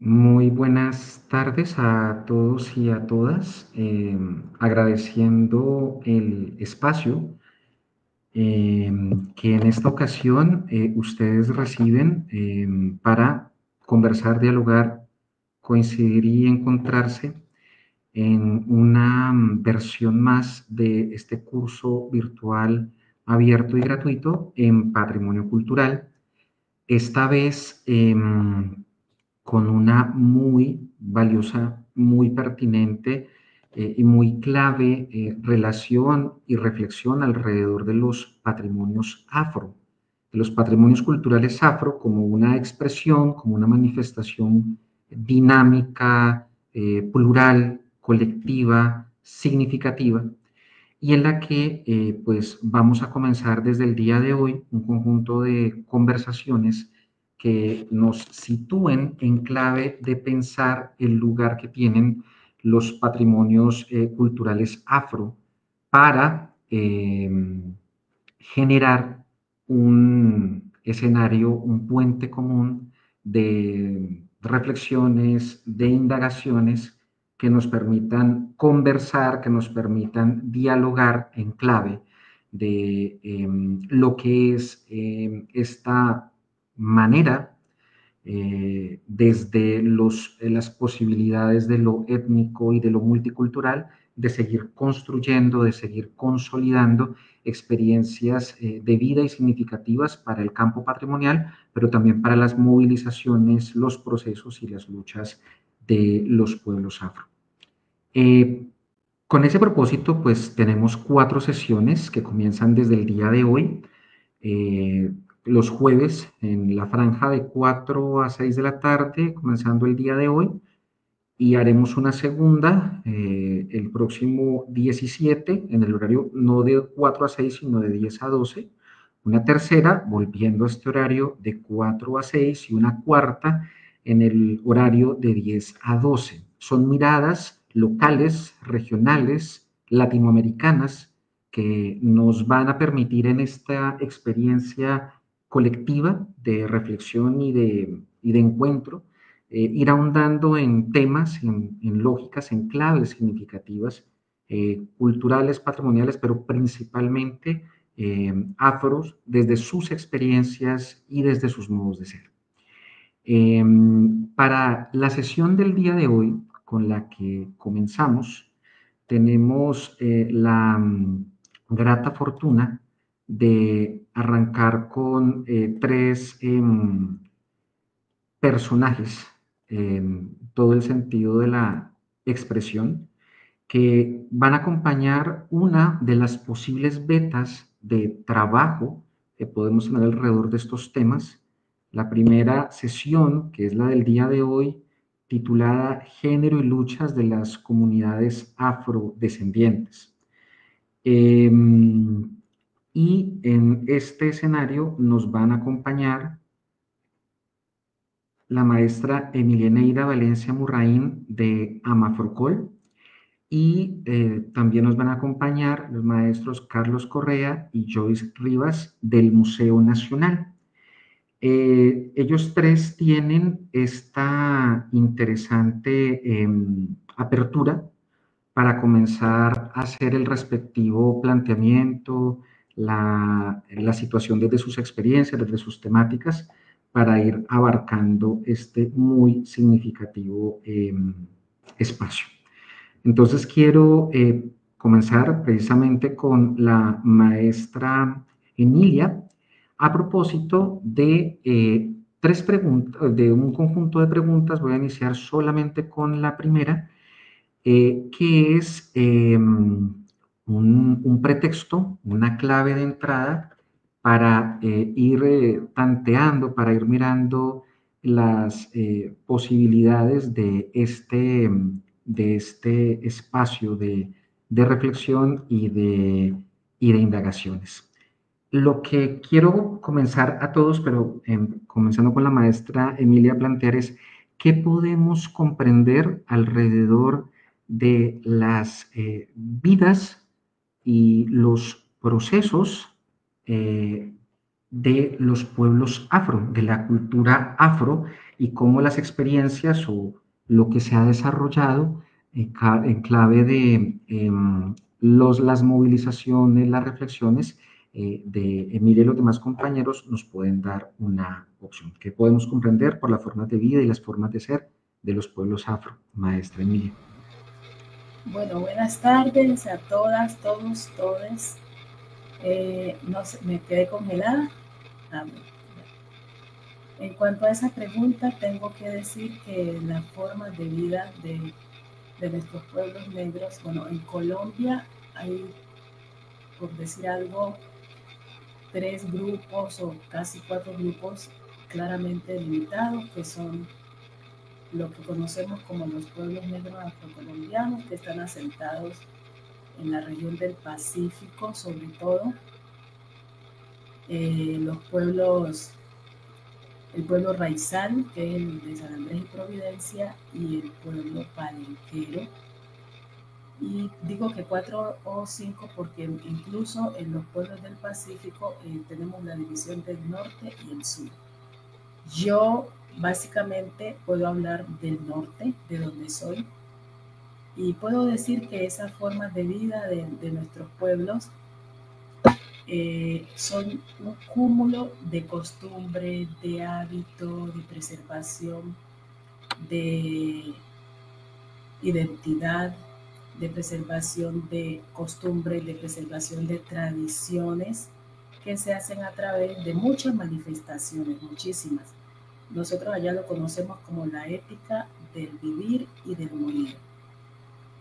Muy buenas tardes a todos y a todas, agradeciendo el espacio que en esta ocasión ustedes reciben para conversar, dialogar, coincidir y encontrarse en una versión más de este curso virtual abierto y gratuito en patrimonio cultural. Esta vez con una muy valiosa, muy pertinente y muy clave relación y reflexión alrededor de los patrimonios afro, de los patrimonios culturales afro como una expresión, como una manifestación dinámica, plural, colectiva, significativa, y en la que pues vamos a comenzar desde el día de hoy un conjunto de conversaciones que nos sitúen en clave de pensar el lugar que tienen los patrimonios culturales afro para generar un escenario, un puente común de reflexiones, de indagaciones que nos permitan conversar, que nos permitan dialogar en clave de lo que es esta manera desde las posibilidades de lo étnico y de lo multicultural, de seguir construyendo, de seguir consolidando experiencias de vida y significativas para el campo patrimonial, pero también para las movilizaciones, los procesos y las luchas de los pueblos afro. Eh, con ese propósito, pues tenemos 4 sesiones que comienzan desde el día de hoy, eh, los jueves en la franja de 4 a 6 de la tarde, comenzando el día de hoy, y haremos una segunda el próximo 17 en el horario no de 4 a 6, sino de 10 a 12, una tercera volviendo a este horario de 4 a 6 y una cuarta en el horario de 10 a 12. Son miradas locales, regionales, latinoamericanas, que nos van a permitir en esta experiencia colectiva de reflexión y de encuentro ir ahondando en temas, en lógicas, en claves significativas, culturales, patrimoniales, pero principalmente afros desde sus experiencias y desde sus modos de ser. Eh, para la sesión del día de hoy, con la que comenzamos, tenemos la grata fortuna de arrancar con 3 personajes en todo el sentido de la expresión, que van a acompañar una de las posibles vetas de trabajo que podemos tener alrededor de estos temas. La primera sesión, que es la del día de hoy, titulada Género y luchas de las comunidades afrodescendientes. Eh, y en este escenario nos van a acompañar la maestra Emilia Valencia Murraín de Amafrocol, y también nos van a acompañar los maestros Carlos Correa y Joyce Rivas del Museo Nacional. Ellos tres tienen esta interesante apertura para comenzar a hacer el respectivo planteamiento, la situación desde sus experiencias, desde sus temáticas, para ir abarcando este muy significativo espacio. Entonces quiero comenzar precisamente con la maestra Emilia a propósito de 3 preguntas, de un conjunto de preguntas. Voy a iniciar solamente con la primera, que es un pretexto, una clave de entrada para ir tanteando, para ir mirando las posibilidades de este espacio de reflexión y de indagaciones. Lo que quiero comenzar a todos, pero comenzando con la maestra Emilia, plantear es qué podemos comprender alrededor de las vidas y los procesos eh, de los pueblos afro, de la cultura afro y cómo las experiencias o lo que se ha desarrollado en clave de las movilizaciones, las reflexiones de Emilia y los demás compañeros nos pueden dar una opción que podemos comprender por las formas de vida y las formas de ser de los pueblos afro, maestra Emilia. Bueno, buenas tardes a todas, todos, todes. No sé, me quedé congelada. Ah, en cuanto a esa pregunta, tengo que decir que las formas de vida de nuestros pueblos negros, bueno, en Colombia hay, por decir algo, 3 grupos o casi 4 grupos claramente limitados, que son lo que conocemos como los pueblos negros afrocolombianos, que están asentados en la región del Pacífico, sobre todo. Los pueblos, el pueblo raizal, que es el de San Andrés y Providencia, y el pueblo palenquero. Y digo que 4 o 5 porque incluso en los pueblos del Pacífico tenemos la división del norte y el sur. Yo básicamente puedo hablar del norte, de donde soy, y puedo decir que esas formas de vida de nuestros pueblos son un cúmulo de costumbre, de hábito, de preservación, de identidad, de preservación de costumbres, de preservación de tradiciones que se hacen a través de muchas manifestaciones, muchísimas. Nosotros allá lo conocemos como la ética del vivir y del morir,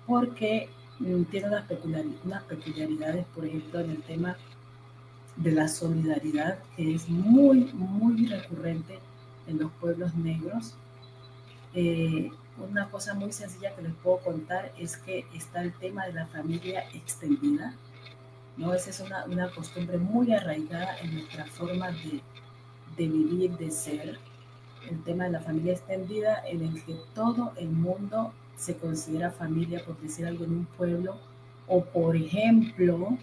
porque tiene unas peculiaridades, por ejemplo, en el tema de la solidaridad, que es muy, muy recurrente en los pueblos negros. Una cosa muy sencilla que les puedo contar es que está el tema de la familia extendida, ¿no? Esa es una costumbre muy arraigada en nuestra forma de vivir, de ser. El tema de la familia extendida en el que todo el mundo se considera familia, por decir algo, en un pueblo, o por ejemplo,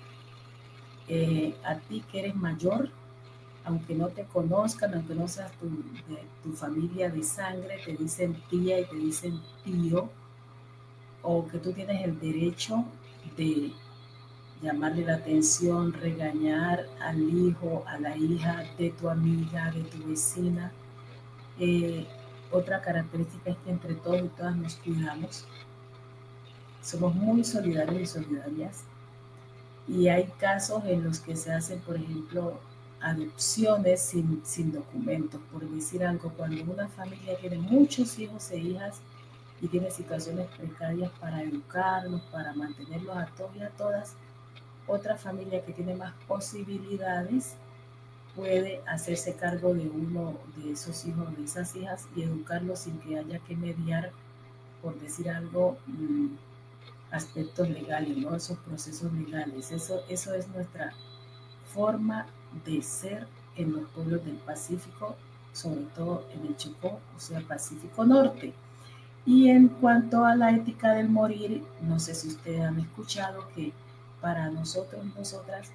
a ti que eres mayor, aunque no te conozcan, aunque no seas tu familia de sangre, te dicen tía y te dicen tío, o que tú tienes el derecho de llamarle la atención, regañar al hijo, a la hija de tu amiga, de tu vecina. Eh, Otra característica es que entre todos y todas nos cuidamos, somos muy solidarios y solidarias, y hay casos en los que se hacen, por ejemplo, adopciones sin documentos, por decir algo, cuando una familia tiene muchos hijos e hijas y tiene situaciones precarias para educarlos, para mantenerlos a todos y a todas, otra familia que tiene más posibilidades puede hacerse cargo de uno de esos hijos o de esas hijas y educarlos sin que haya que mediar, por decir algo, aspectos legales, ¿no? Esos procesos legales. Eso es nuestra forma de ser en los pueblos del Pacífico, sobre todo en el Chocó, o sea, Pacífico Norte. Y en cuanto a la ética del morir, no sé si ustedes han escuchado que para nosotros y nosotras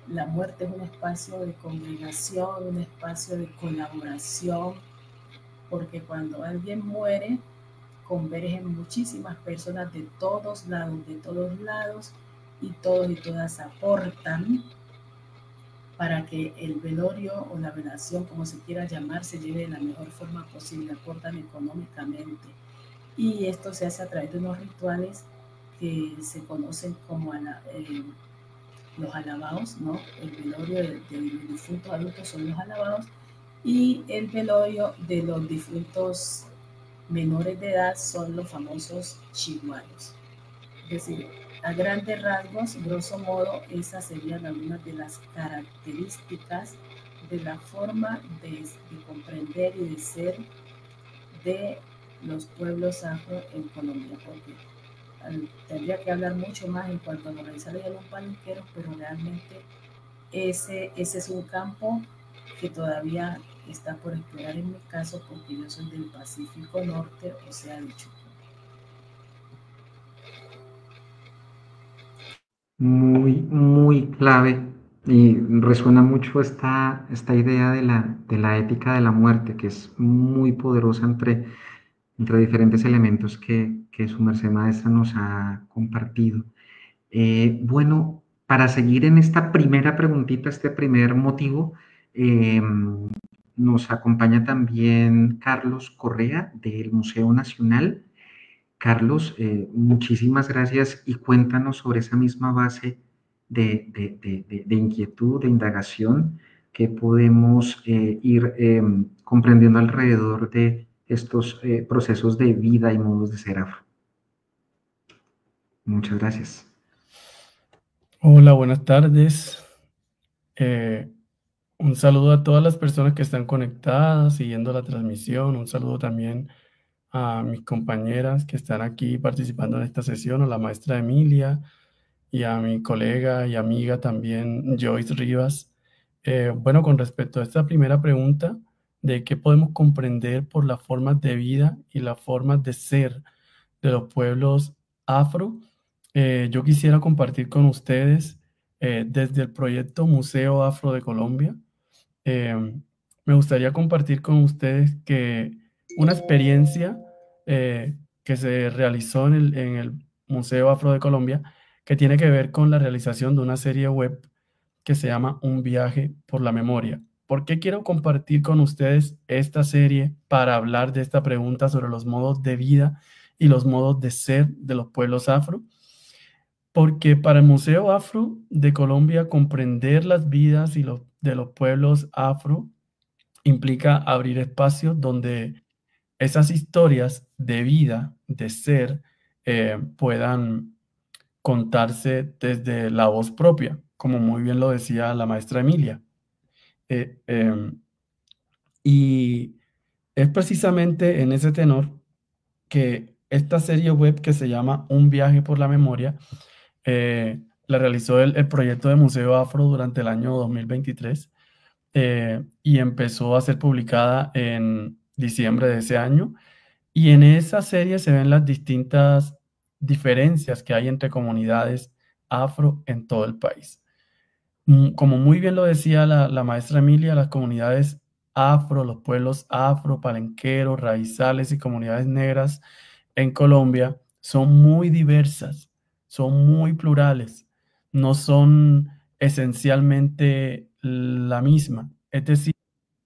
la muerte es un espacio de congregación, un espacio de colaboración, porque cuando alguien muere, convergen muchísimas personas de todos lados, y todos y todas aportan para que el velorio o la velación, como se quiera llamar, se lleve de la mejor forma posible, aportan económicamente. Y esto se hace a través de unos rituales que se conocen como los alabados, ¿no? El velorio de los difuntos adultos son los alabados, y el velorio de los difuntos menores de edad son los famosos chiguaros. Es decir, a grandes rasgos, grosso modo, esas serían algunas de las características de la forma de comprender y de ser de los pueblos afro en Colombia, porque tendría que hablar mucho más en cuanto a los raizales y a los palenqueros, pero realmente ese es un campo que todavía está por explorar en mi caso, porque yo soy del Pacífico Norte, o sea, de Chocó. Muy, muy clave Y resuena mucho esta idea de la ética de la muerte, que es muy poderosa entre diferentes elementos que su merced maestra nos ha compartido. Bueno, para seguir en esta primera preguntita, este primer motivo, eh, nos acompaña también Carlos Correa del Museo Nacional. Carlos, muchísimas gracias y cuéntanos sobre esa misma base de inquietud, de indagación que podemos ir comprendiendo alrededor de estos procesos de vida y modos de ser afro. Muchas gracias. Hola, buenas tardes. Eh, un saludo a todas las personas que están conectadas, siguiendo la transmisión. Un saludo también a mis compañeras que están aquí participando en esta sesión, a la maestra Emilia y a mi colega y amiga también, Joyce Rivas. Bueno, con respecto a esta primera pregunta de qué podemos comprender por las formas de vida y las formas de ser de los pueblos afro, yo quisiera compartir con ustedes desde el proyecto Museo Afro de Colombia. eh, Me gustaría compartir con ustedes que una experiencia que se realizó en el Museo Afro de Colombia, que tiene que ver con la realización de una serie web que se llama Un viaje por la memoria. ¿Por qué quiero compartir con ustedes esta serie para hablar de esta pregunta sobre los modos de vida y los modos de ser de los pueblos afro? Porque para el Museo Afro de Colombia comprender las vidas de los pueblos afro implica abrir espacios donde esas historias de vida, de ser, puedan contarse desde la voz propia, como muy bien lo decía la maestra Emilia. Eh, em, y es precisamente en ese tenor que esta serie web que se llama Un viaje por la memoria, la realizó el proyecto de Museo Afro durante el año 2023, y empezó a ser publicada en diciembre de ese año. Y en esa serie se ven las distintas diferencias que hay entre comunidades afro en todo el país. Como muy bien lo decía la maestra Emilia, las comunidades afro, los pueblos afro, palenqueros, raizales y comunidades negras en Colombia son muy diversas, son muy plurales, no son esencialmente la misma. Es decir,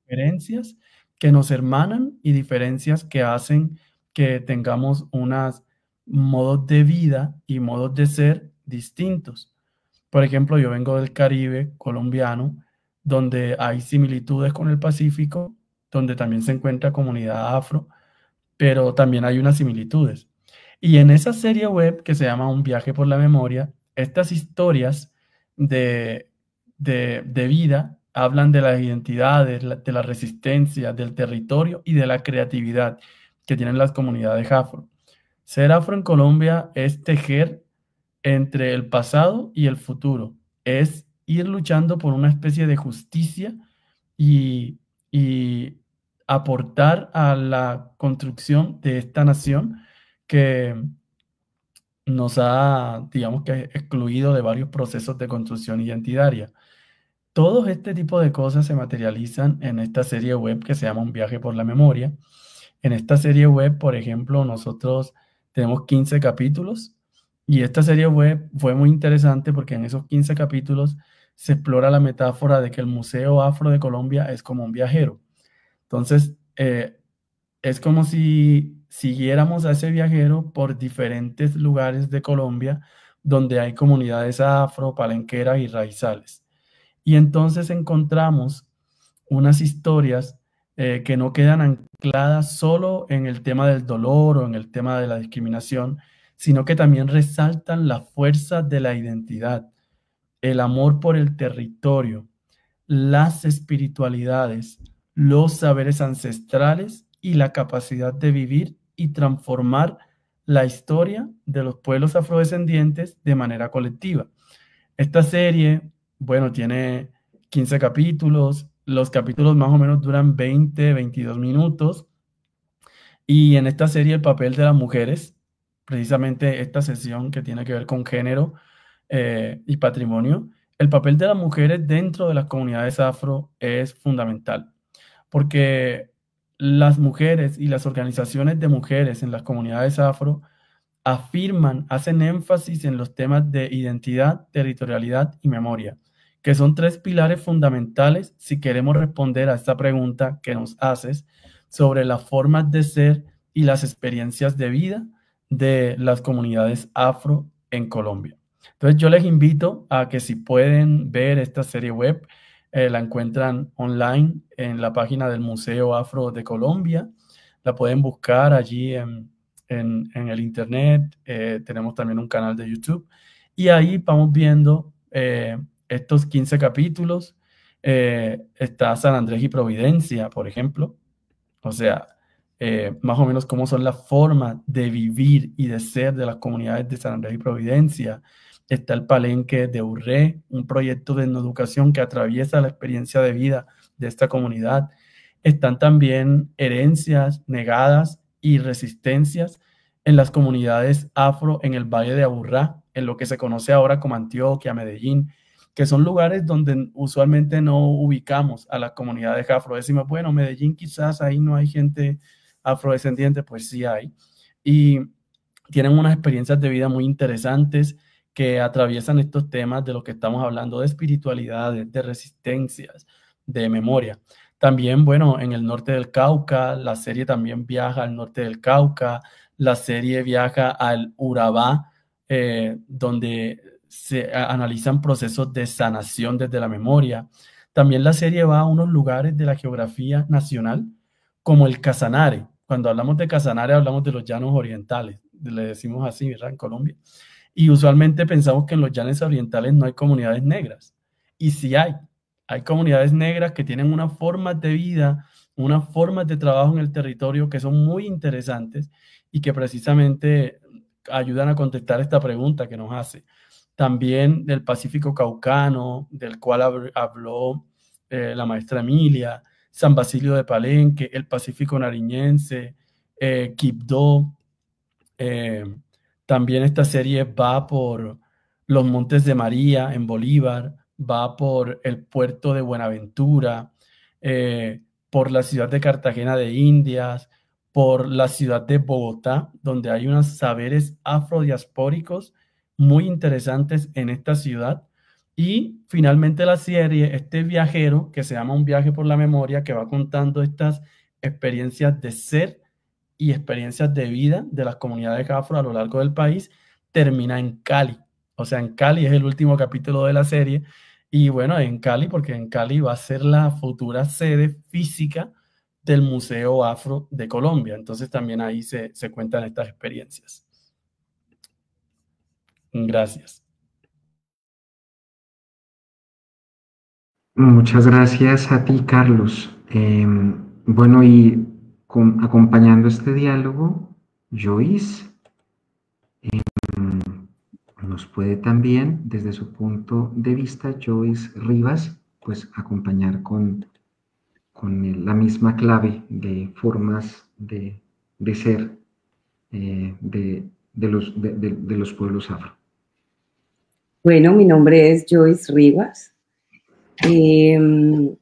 diferencias que nos hermanan y diferencias que hacen que tengamos unos modos de vida y modos de ser distintos. Por ejemplo, yo vengo del Caribe colombiano, donde hay similitudes con el Pacífico, donde también se encuentra comunidad afro, pero también hay unas similitudes. Y en esa serie web que se llama Un viaje por la memoria, estas historias de, de vida hablan de las identidades, de la resistencia, del territorio y de la creatividad que tienen las comunidades afro. Ser afro en Colombia es tejer entre el pasado y el futuro, es ir luchando por una especie de justicia y aportar a la construcción de esta nación que nos ha, digamos que, excluido de varios procesos de construcción identitaria. Todo este tipo de cosas se materializan en esta serie web que se llama Un viaje por la memoria. En esta serie web, por ejemplo, nosotros tenemos 15 capítulos y esta serie web fue muy interesante porque en esos 15 capítulos se explora la metáfora de que el Museo Afro de Colombia es como un viajero. Entonces, es como si siguiéramos a ese viajero por diferentes lugares de Colombia donde hay comunidades afro, palenqueras y raizales. Y entonces encontramos unas historias que no quedan ancladas solo en el tema del dolor o en el tema de la discriminación, sino que también resaltan la fuerza de la identidad, el amor por el territorio, las espiritualidades, los saberes ancestrales y la capacidad de vivir y transformar la historia de los pueblos afrodescendientes de manera colectiva. Esta serie, bueno, tiene 15 capítulos, los capítulos más o menos duran 20, 22 minutos, y en esta serie el papel de las mujeres, precisamente esta sesión que tiene que ver con género y patrimonio, el papel de las mujeres dentro de las comunidades afro es fundamental, porque las mujeres y las organizaciones de mujeres en las comunidades afro afirman, hacen énfasis en los temas de identidad, territorialidad y memoria, que son tres pilares fundamentales si queremos responder a esta pregunta que nos haces sobre las formas de ser y las experiencias de vida de las comunidades afro en Colombia. Entonces yo les invito a que si pueden ver esta serie web, la encuentran online en la página del Museo Afro de Colombia, la pueden buscar allí en el internet, tenemos también un canal de YouTube y ahí vamos viendo estos 15 capítulos. Está San Andrés y Providencia, por ejemplo, o sea, más o menos cómo son las formas de vivir y de ser de las comunidades de San Andrés y Providencia. Está el Palenque de Urré, un proyecto de etnoeducación que atraviesa la experiencia de vida de esta comunidad. Están también herencias negadas y resistencias en las comunidades afro en el Valle de Aburrá, en lo que se conoce ahora como Antioquia, Medellín, que son lugares donde usualmente no ubicamos a las comunidades afro. Decimos, bueno, Medellín quizás ahí no hay gente afrodescendiente, pues sí hay. Y tienen unas experiencias de vida muy interesantes que atraviesan estos temas de lo que estamos hablando, de espiritualidades, de resistencias, de memoria. También, bueno, en el norte del Cauca, la serie también viaja al norte del Cauca, la serie viaja al Urabá, donde se analizan procesos de sanación desde la memoria. También la serie va a unos lugares de la geografía nacional, como el Casanare. Cuando hablamos de Casanare, hablamos de los llanos orientales, le decimos así, ¿verdad? En Colombia. Y usualmente pensamos que en los llanos orientales no hay comunidades negras. Y sí hay comunidades negras que tienen unas formas de vida, unas formas de trabajo en el territorio que son muy interesantes y que precisamente ayudan a contestar esta pregunta que nos hace. También del Pacífico Caucano, del cual habló la maestra Emilia, San Basilio de Palenque, el Pacífico Nariñense, Quibdó. También esta serie va por los Montes de María en Bolívar, va por el puerto de Buenaventura, por la ciudad de Cartagena de Indias, por la ciudad de Bogotá, donde hay unos saberes afrodiaspóricos muy interesantes en esta ciudad. Y finalmente la serie, este viajero, que se llama Un viaje por la memoria, que va contando estas experiencias de ser y experiencias de vida de las comunidades afro a lo largo del país, termina en Cali. O sea, en Cali es el último capítulo de la serie. Y bueno, en Cali, porque en Cali va a ser la futura sede física del Museo Afro de Colombia. Entonces también ahí se cuentan estas experiencias. Gracias. Muchas gracias a ti, Carlos. Bueno, y acompañando este diálogo, Joyce nos puede también, desde su punto de vista, Joyce Rivas, pues acompañar con la misma clave de formas de ser de los pueblos afro. Bueno, mi nombre es Joyce Rivas. En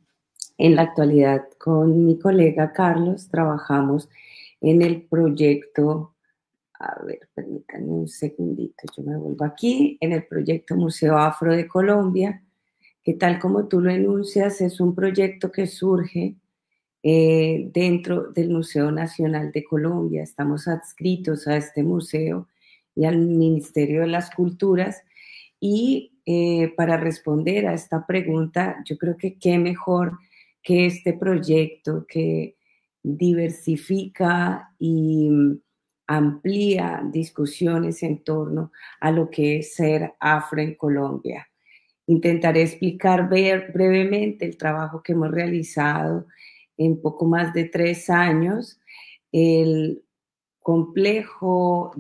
la actualidad, con mi colega Carlos, trabajamos en el proyecto, a ver, permítanme un segundito, yo me vuelvo aquí, en el proyecto Museo Afro de Colombia, que tal como tú lo enuncias, es un proyecto que surge dentro del Museo Nacional de Colombia. Estamos adscritos a este museo y al Ministerio de las Culturas. Y para responder a esta pregunta, yo creo que qué mejor que este proyecto que diversifica y amplía discusiones en torno a lo que es ser afro en Colombia. Intentaré explicar brevemente el trabajo que hemos realizado en poco más de 3 años. El complejo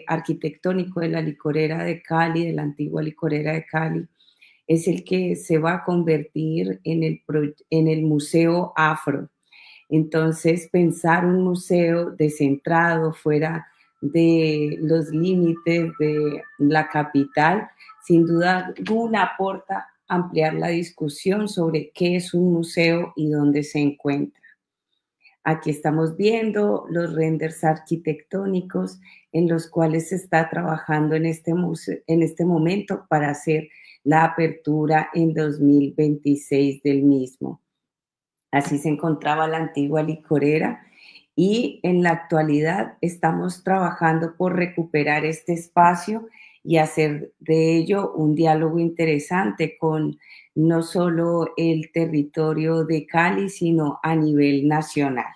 arquitectónico de la licorera de Cali, de la antigua licorera de Cali, es el que se va a convertir en el Museo Afro. Entonces, pensar un museo descentrado fuera de los límites de la capital, sin duda alguna aporta ampliar la discusión sobre qué es un museo y dónde se encuentra. Aquí estamos viendo los renders arquitectónicos en los cuales se está trabajando en este momento para hacer la apertura en 2026 del mismo. Así se encontraba la antigua licorera y en la actualidad estamos trabajando por recuperar este espacio y hacer de ello un diálogo interesante con no solo el territorio de Cali, sino a nivel nacional.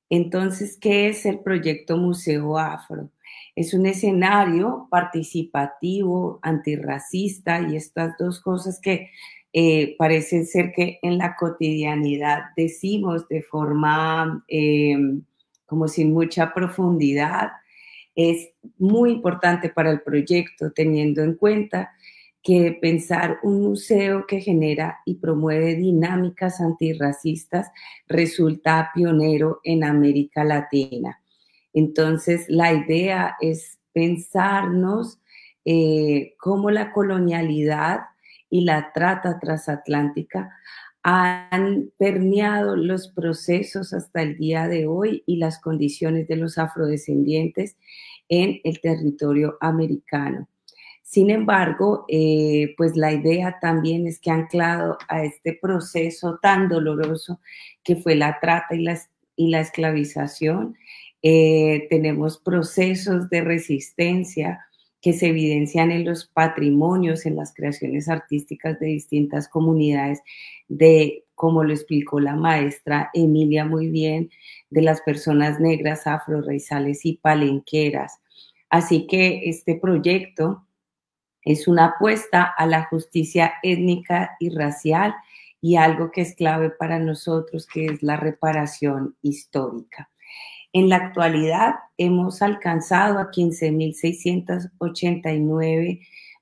Entonces, ¿qué es el proyecto Museo Afro? Es un escenario participativo, antirracista y estas dos cosas que parecen ser que en la cotidianidad decimos de forma como sin mucha profundidad. Es muy importante para el proyecto, teniendo en cuenta que pensar un museo que genera y promueve dinámicas antirracistas resulta pionero en América Latina. Entonces, la idea es pensarnos cómo la colonialidad y la trata transatlántica han permeado los procesos hasta el día de hoy y las condiciones de los afrodescendientes en el territorio americano. Sin embargo, pues la idea también es que anclado a este proceso tan doloroso que fue la trata y la esclavización, tenemos procesos de resistencia que se evidencian en los patrimonios, en las creaciones artísticas de distintas comunidades, como lo explicó la maestra Emilia muy bien, de las personas negras, afro-raizales y palenqueras. Así que este proyecto es una apuesta a la justicia étnica y racial y algo que es clave para nosotros, que es la reparación histórica. En la actualidad hemos alcanzado a 15.689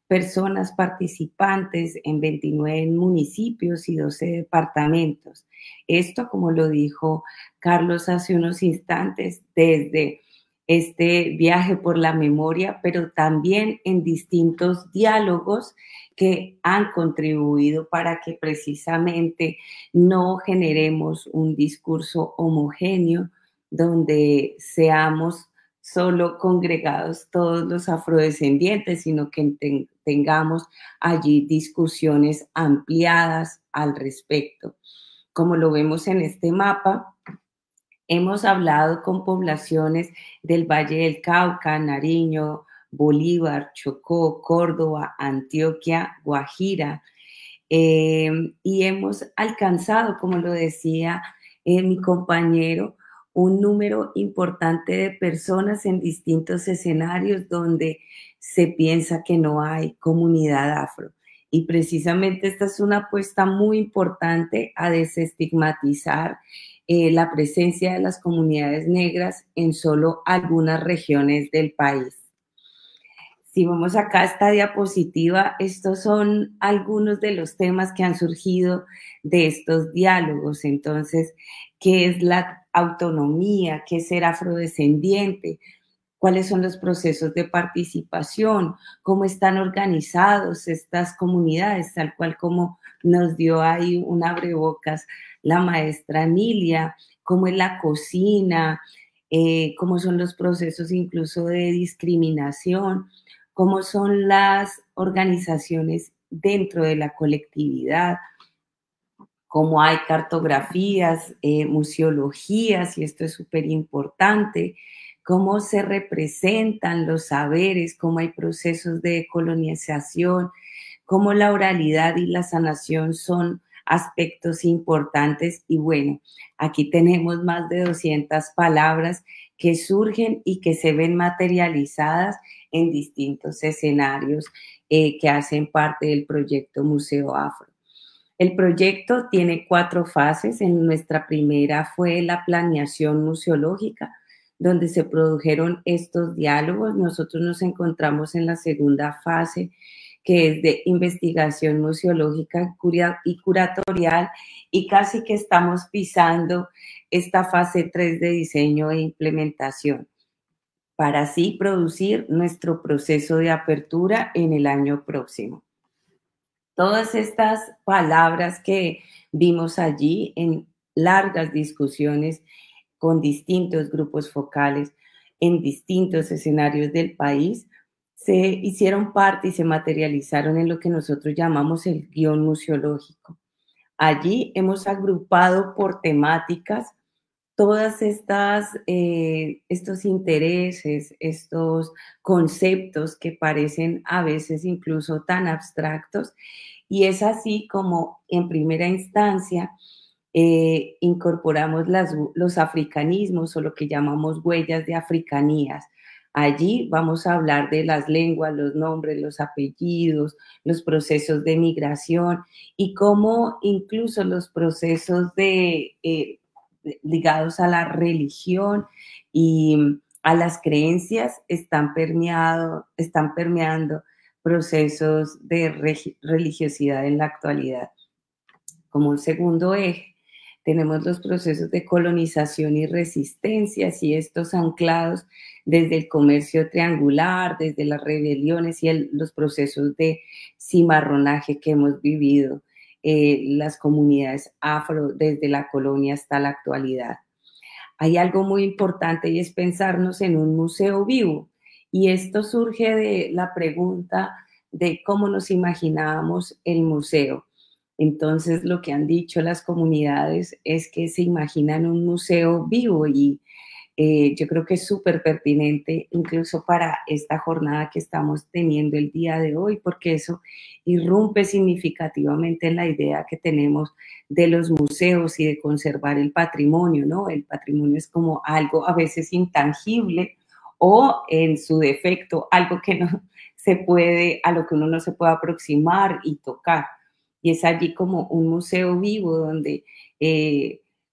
personas participantes en 29 municipios y 12 departamentos. Esto, como lo dijo Carlos hace unos instantes, desde este viaje por la memoria, pero también en distintos diálogos que han contribuido para que precisamente no generemos un discurso homogéneo donde seamos solo congregados todos los afrodescendientes, sino que tengamos allí discusiones ampliadas al respecto. Como lo vemos en este mapa, hemos hablado con poblaciones del Valle del Cauca, Nariño, Bolívar, Chocó, Córdoba, Antioquia, Guajira, y hemos alcanzado, como lo decía mi compañero, un número importante de personas en distintos escenarios donde se piensa que no hay comunidad afro. Y precisamente esta es una apuesta muy importante a desestigmatizar la presencia de las comunidades negras en solo algunas regiones del país. Si vamos acá a esta diapositiva, estos son algunos de los temas que han surgido de estos diálogos. Entonces, ¿qué es la autonomía? ¿Qué es ser afrodescendiente? ¿Cuáles son los procesos de participación? ¿Cómo están organizados estas comunidades? Tal cual como nos dio ahí un abrebocas la maestra Emilia. ¿Cómo es la cocina? ¿Cómo son los procesos incluso de discriminación? ¿Cómo son las organizaciones dentro de la colectividad? Cómo hay cartografías, museologías, y esto es súper importante, cómo se representan los saberes, cómo hay procesos de colonización, cómo la oralidad y la sanación son aspectos importantes. Y bueno, aquí tenemos más de 200 palabras que surgen y que se ven materializadas en distintos escenarios que hacen parte del proyecto Museo Afro. El proyecto tiene 4 fases. En nuestra primera fue la planeación museológica, donde se produjeron estos diálogos. Nosotros nos encontramos en la segunda fase, que es de investigación museológica y curatorial, y casi que estamos pisando esta fase 3 de diseño e implementación, para así producir nuestro proceso de apertura en el año próximo. Todas estas palabras que vimos allí en largas discusiones con distintos grupos focales en distintos escenarios del país, se hicieron parte y se materializaron en lo que nosotros llamamos el guión museológico. Allí hemos agrupado por temáticas todas estos intereses, estos conceptos que parecen a veces incluso tan abstractos, y es así como en primera instancia incorporamos los africanismos o lo que llamamos huellas de africanías. Allí vamos a hablar de las lenguas, los nombres, los apellidos, los procesos de migración y cómo incluso los procesos ligados a la religión y a las creencias están permeando procesos de religiosidad en la actualidad. Como un segundo eje, tenemos los procesos de colonización y resistencias y estos anclados desde el comercio triangular, desde las rebeliones y los procesos de cimarronaje que hemos vivido las comunidades afro desde la colonia hasta la actualidad. Hay algo muy importante y es pensarnos en un museo vivo, y esto surge de la pregunta de cómo nos imaginábamos el museo. Entonces, lo que han dicho las comunidades es que se imaginan un museo vivo y yo creo que es súper pertinente incluso para esta jornada que estamos teniendo el día de hoy, porque eso irrumpe significativamente en la idea que tenemos de los museos y de conservar el patrimonio, ¿no? El patrimonio es como algo a veces intangible o en su defecto algo que no se puede, a lo que uno no se puede aproximar y tocar. Y es allí como un museo vivo donde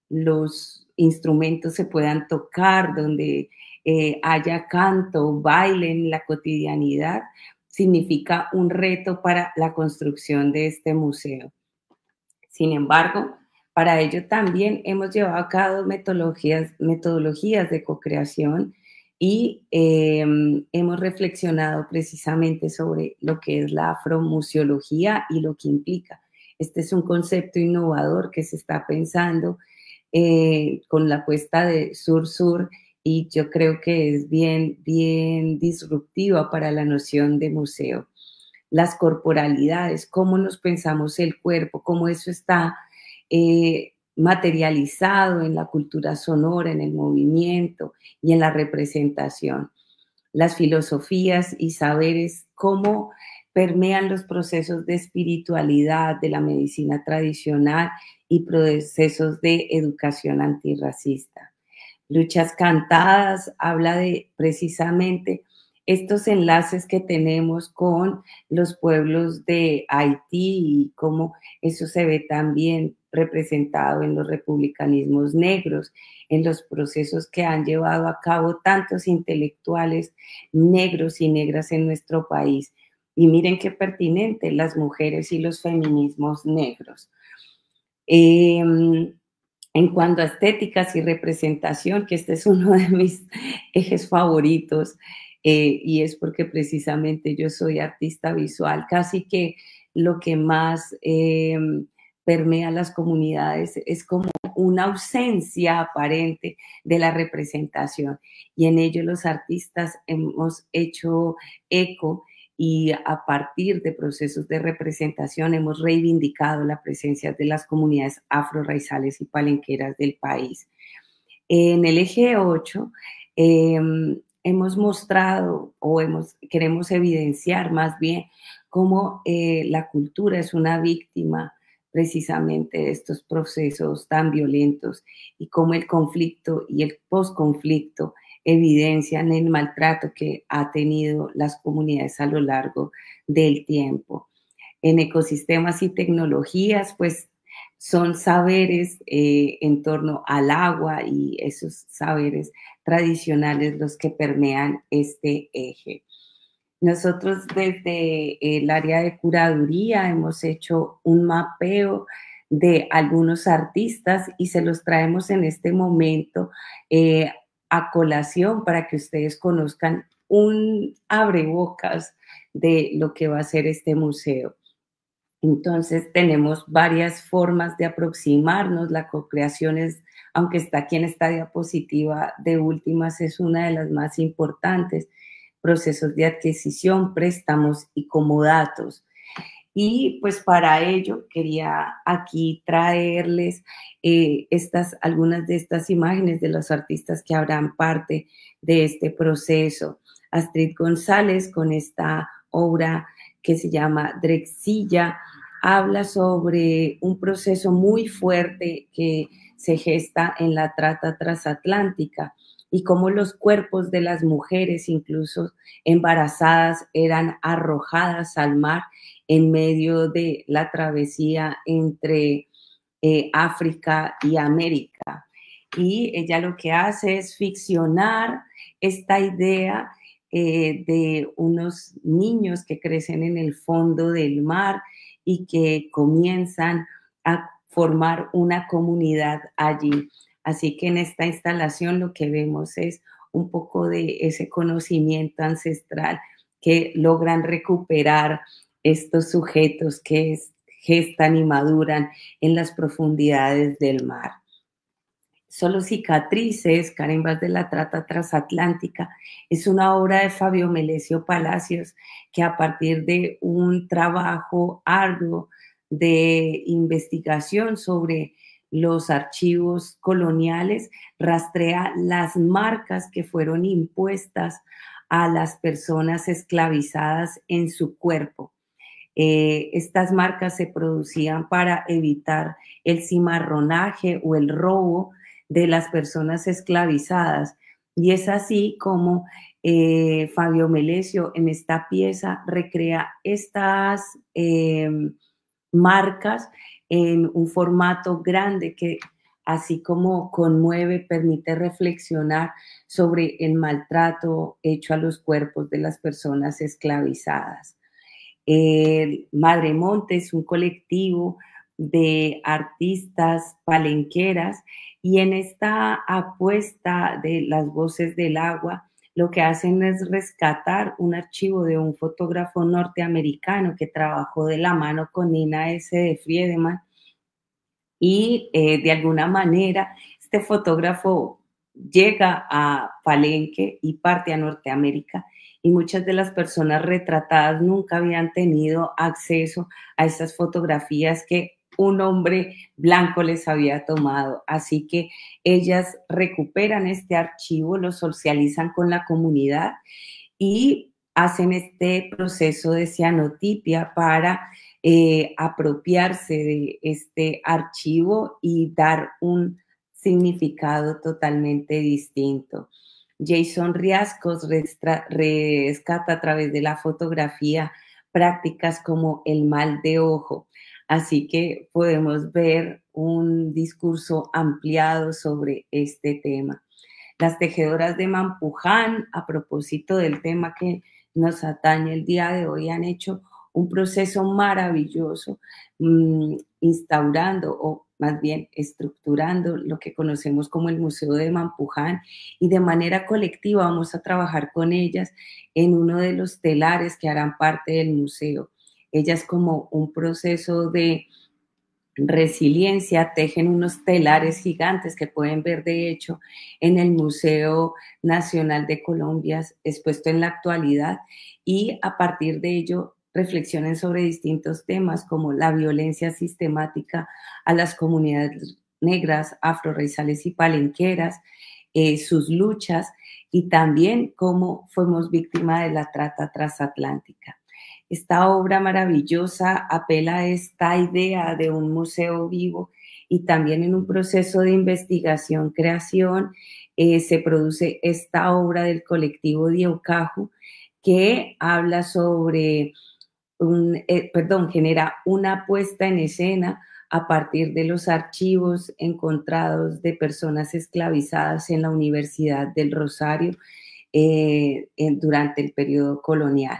los instrumentos se puedan tocar, donde haya canto, baile en la cotidianidad, significa un reto para la construcción de este museo. Sin embargo, para ello también hemos llevado a cabo metodologías de co-creación y hemos reflexionado precisamente sobre lo que es la afromuseología y lo que implica. Este es un concepto innovador que se está pensando con la apuesta de Sur-Sur, y yo creo que es bien disruptiva para la noción de museo. Las corporalidades, cómo nos pensamos el cuerpo, cómo eso está materializado en la cultura sonora, en el movimiento y en la representación. Las filosofías y saberes, cómo permean los procesos de espiritualidad de la medicina tradicional y procesos de educación antirracista. Luchas cantadas habla de precisamente estos enlaces que tenemos con los pueblos de Haití y cómo eso se ve también representado en los republicanismos negros, en los procesos que han llevado a cabo tantos intelectuales negros y negras en nuestro país. Y miren qué pertinente, las mujeres y los feminismos negros. En cuanto a estéticas y representación, que este es uno de mis ejes favoritos, y es porque precisamente yo soy artista visual, casi que lo que más permea las comunidades es como una ausencia aparente de la representación, y en ello los artistas hemos hecho eco y a partir de procesos de representación hemos reivindicado la presencia de las comunidades afro-raizales y palenqueras del país. En el eje 8 hemos mostrado o queremos evidenciar más bien cómo la cultura es una víctima precisamente de estos procesos tan violentos y cómo el conflicto y el posconflicto evidencian el maltrato que ha tenido las comunidades a lo largo del tiempo. En ecosistemas y tecnologías, pues son saberes en torno al agua y esos saberes tradicionales los que permean este eje. Nosotros desde el área de curaduría hemos hecho un mapeo de algunos artistas y se los traemos en este momento a colación para que ustedes conozcan un abrebocas de lo que va a ser este museo. Entonces tenemos varias formas de aproximarnos. La cocreación es, aunque está aquí en esta diapositiva de últimas, es una de las más importantes. Procesos de adquisición, préstamos y comodatos. Y pues para ello quería aquí traerles algunas de estas imágenes de los artistas que habrán parte de este proceso. Astrid González, con esta obra que se llama Drexilla, habla sobre un proceso muy fuerte que se gesta en la trata transatlántica y cómo los cuerpos de las mujeres, incluso embarazadas, eran arrojadas al mar en medio de la travesía entre África y América. Y ella lo que hace es ficcionar esta idea de unos niños que crecen en el fondo del mar y que comienzan a formar una comunidad allí. Así que en esta instalación lo que vemos es un poco de ese conocimiento ancestral que logran recuperar estos sujetos que gestan y maduran en las profundidades del mar. Solo cicatrices, Carimbas de la trata transatlántica, es una obra de Fabio Melesio Palacios que a partir de un trabajo arduo de investigación sobre los archivos coloniales, rastrea las marcas que fueron impuestas a las personas esclavizadas en su cuerpo. Estas marcas se producían para evitar el cimarronaje o el robo de las personas esclavizadas. Y es así como Fabio Melesio en esta pieza recrea estas marcas en un formato grande que, así como conmueve, permite reflexionar sobre el maltrato hecho a los cuerpos de las personas esclavizadas. Madre Monte es un colectivo de artistas palenqueras y en esta apuesta de las voces del agua lo que hacen es rescatar un archivo de un fotógrafo norteamericano que trabajó de la mano con Nina S. de Friedemann y de alguna manera este fotógrafo llega a Palenque y parte a Norteamérica y muchas de las personas retratadas nunca habían tenido acceso a esas fotografías que un hombre blanco les había tomado. Así que ellas recuperan este archivo, lo socializan con la comunidad y hacen este proceso de cianotipia para apropiarse de este archivo y dar un significado totalmente distinto. Jason Riascos rescata a través de la fotografía prácticas como el mal de ojo. Así que podemos ver un discurso ampliado sobre este tema. Las tejedoras de Mampuján, a propósito del tema que nos atañe el día de hoy, han hecho un proceso maravilloso instaurando o más bien estructurando lo que conocemos como el Museo de Mampuján y de manera colectiva vamos a trabajar con ellas en uno de los telares que harán parte del museo. Ellas como un proceso de resiliencia tejen unos telares gigantes que pueden ver de hecho en el Museo Nacional de Colombia expuesto en la actualidad y a partir de ello reflexionen sobre distintos temas como la violencia sistemática a las comunidades negras, afrorraizales y palenqueras, sus luchas y también cómo fuimos víctimas de la trata transatlántica. Esta obra maravillosa apela a esta idea de un museo vivo y también en un proceso de investigación, creación, se produce esta obra del colectivo Diaucaju que habla sobre genera una puesta en escena a partir de los archivos encontrados de personas esclavizadas en la Universidad del Rosario durante el periodo colonial.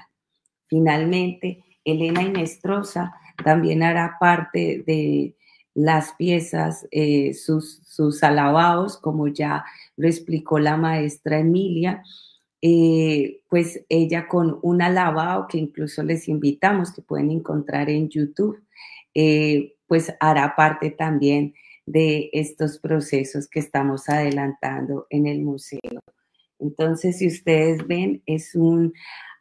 Finalmente, Elena Inestrosa también hará parte de las piezas, sus alabados, como ya lo explicó la maestra Emilia, pues ella con una lavado que incluso les invitamos, que pueden encontrar en YouTube, pues hará parte también de estos procesos que estamos adelantando en el museo. Entonces, si ustedes ven, es un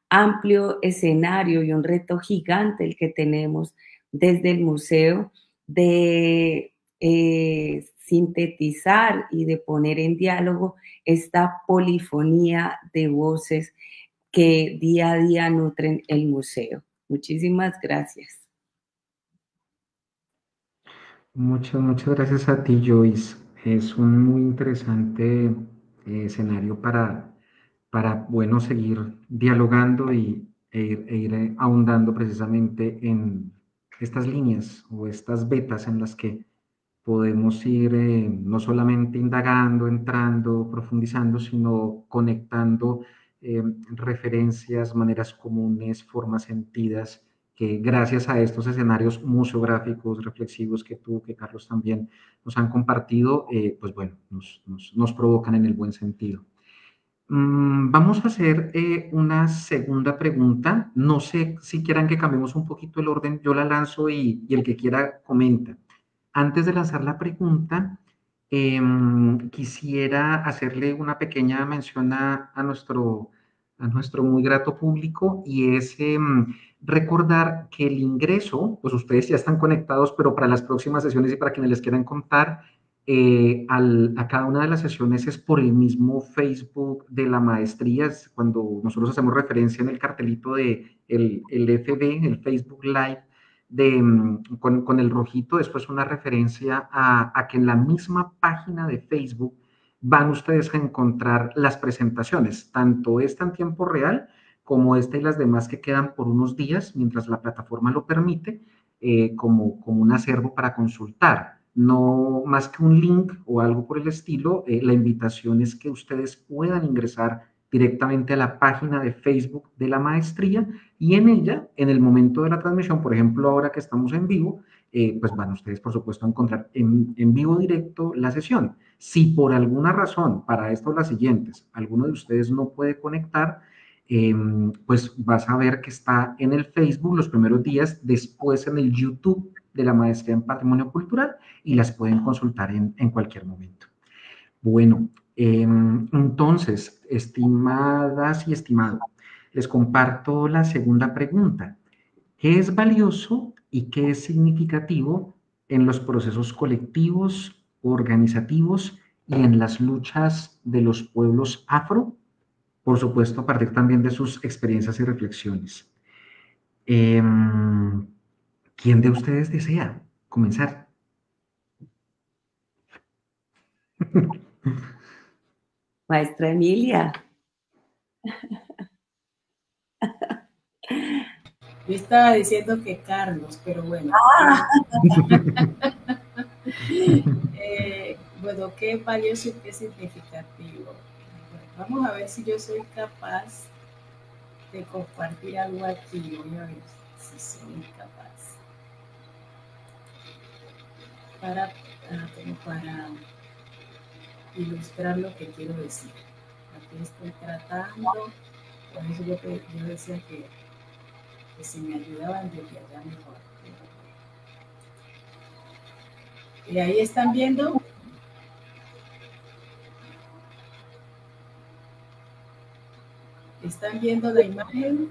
amplio escenario y un reto gigante el que tenemos desde el museo de sintetizar y de poner en diálogo esta polifonía de voces que día a día nutren el museo. Muchísimas gracias. Muchas gracias a ti, Joyce. Es un muy interesante escenario bueno, seguir dialogando e ir ahondando precisamente en estas líneas o estas vetas en las que podemos ir no solamente indagando, entrando, profundizando, sino conectando referencias, maneras comunes, formas sentidas, que gracias a estos escenarios museográficos, reflexivos que tú, que Carlos también nos han compartido, pues bueno, nos provocan en el buen sentido. Vamos a hacer una segunda pregunta. No sé si quieran que cambiemos un poquito el orden. Yo la lanzo y el que quiera comenta. Antes de lanzar la pregunta, quisiera hacerle una pequeña mención a nuestro muy grato público y es recordar que el ingreso, pues ustedes ya están conectados, pero para las próximas sesiones y para quienes les quieran contar, a cada una de las sesiones es por el mismo Facebook de la maestría, es cuando nosotros hacemos referencia en el cartelito de el FB, el Facebook Live, con el rojito, después una referencia a que en la misma página de Facebook van ustedes a encontrar las presentaciones, tanto esta en tiempo real como esta y las demás que quedan por unos días, mientras la plataforma lo permite, como un acervo para consultar. No más que un link o algo por el estilo, la invitación es que ustedes puedan ingresar directamente a la página de Facebook de la maestría y en ella, en el momento de la transmisión, por ejemplo, ahora que estamos en vivo, pues van ustedes, por supuesto, a encontrar en vivo directo la sesión. Si por alguna razón, para esto o las siguientes, alguno de ustedes no puede conectar, pues vas a ver que está en el Facebook los primeros días, después en el YouTube de la Maestría en Patrimonio Cultural y las pueden consultar en cualquier momento. Bueno, entonces, estimadas y estimados, les comparto la segunda pregunta. ¿Qué es valioso y qué es significativo en los procesos colectivos, organizativos y en las luchas de los pueblos afro? Por supuesto, a partir también de sus experiencias y reflexiones. ¿Quién de ustedes desea comenzar? Maestra Emilia. Yo estaba diciendo que Carlos, pero bueno. Bueno, qué valioso y qué significativo. Bueno, vamos a ver si yo soy capaz de compartir algo aquí. Voy a ver si soy capaz. Como para ilustrar lo que quiero decir. Aquí estoy tratando, por eso yo decía que si me ayudaban desde allá mejor. Y ahí están viendo. ¿Están viendo la imagen?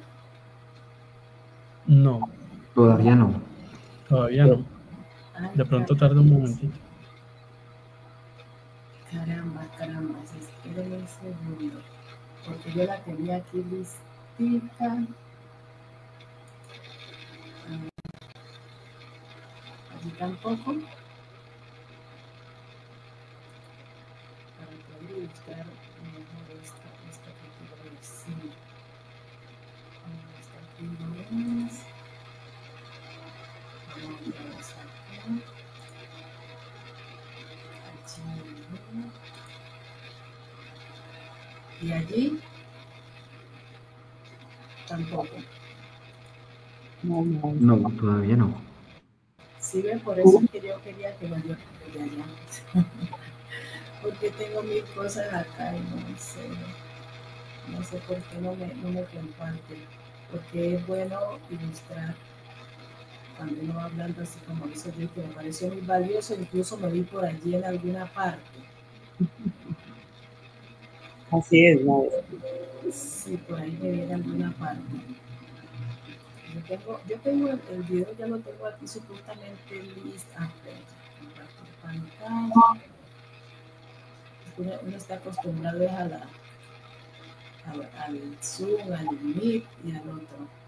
No. Todavía no. Todavía no. Ay, De pronto tarda un momentito. Caramba, espérenme un segundo, porque yo la tenía aquí listita. Allí tampoco. Para poder ilustrar mejor esto que quiero decir. Está aquí más. Vamos a acá. Y allí tampoco. No, todavía no. Sí, ven, por eso es que yo quería que lo vieran desde allá. Porque tengo mil cosas acá y no sé. No sé por qué no me comparte, porque es bueno ilustrar cuando uno va hablando así como eso, yo que me pareció muy valioso, incluso me vi por allí en alguna parte. Así es, maestra. Sí, por ahí me vi en alguna parte. Yo tengo el video, ya lo tengo aquí supuestamente listo. Compartir pantalla. Uno está acostumbrado al Zoom, al Meet y al otro.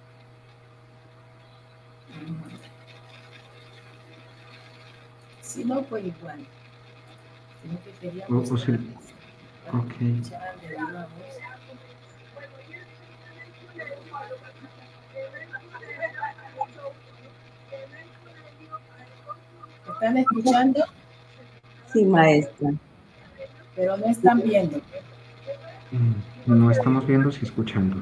Si no, pues igual. Sino que quería mostrar para que escucharan de viva voz. ¿Están escuchando? Sí, maestra. Pero no están viendo. No estamos viendo si escuchando.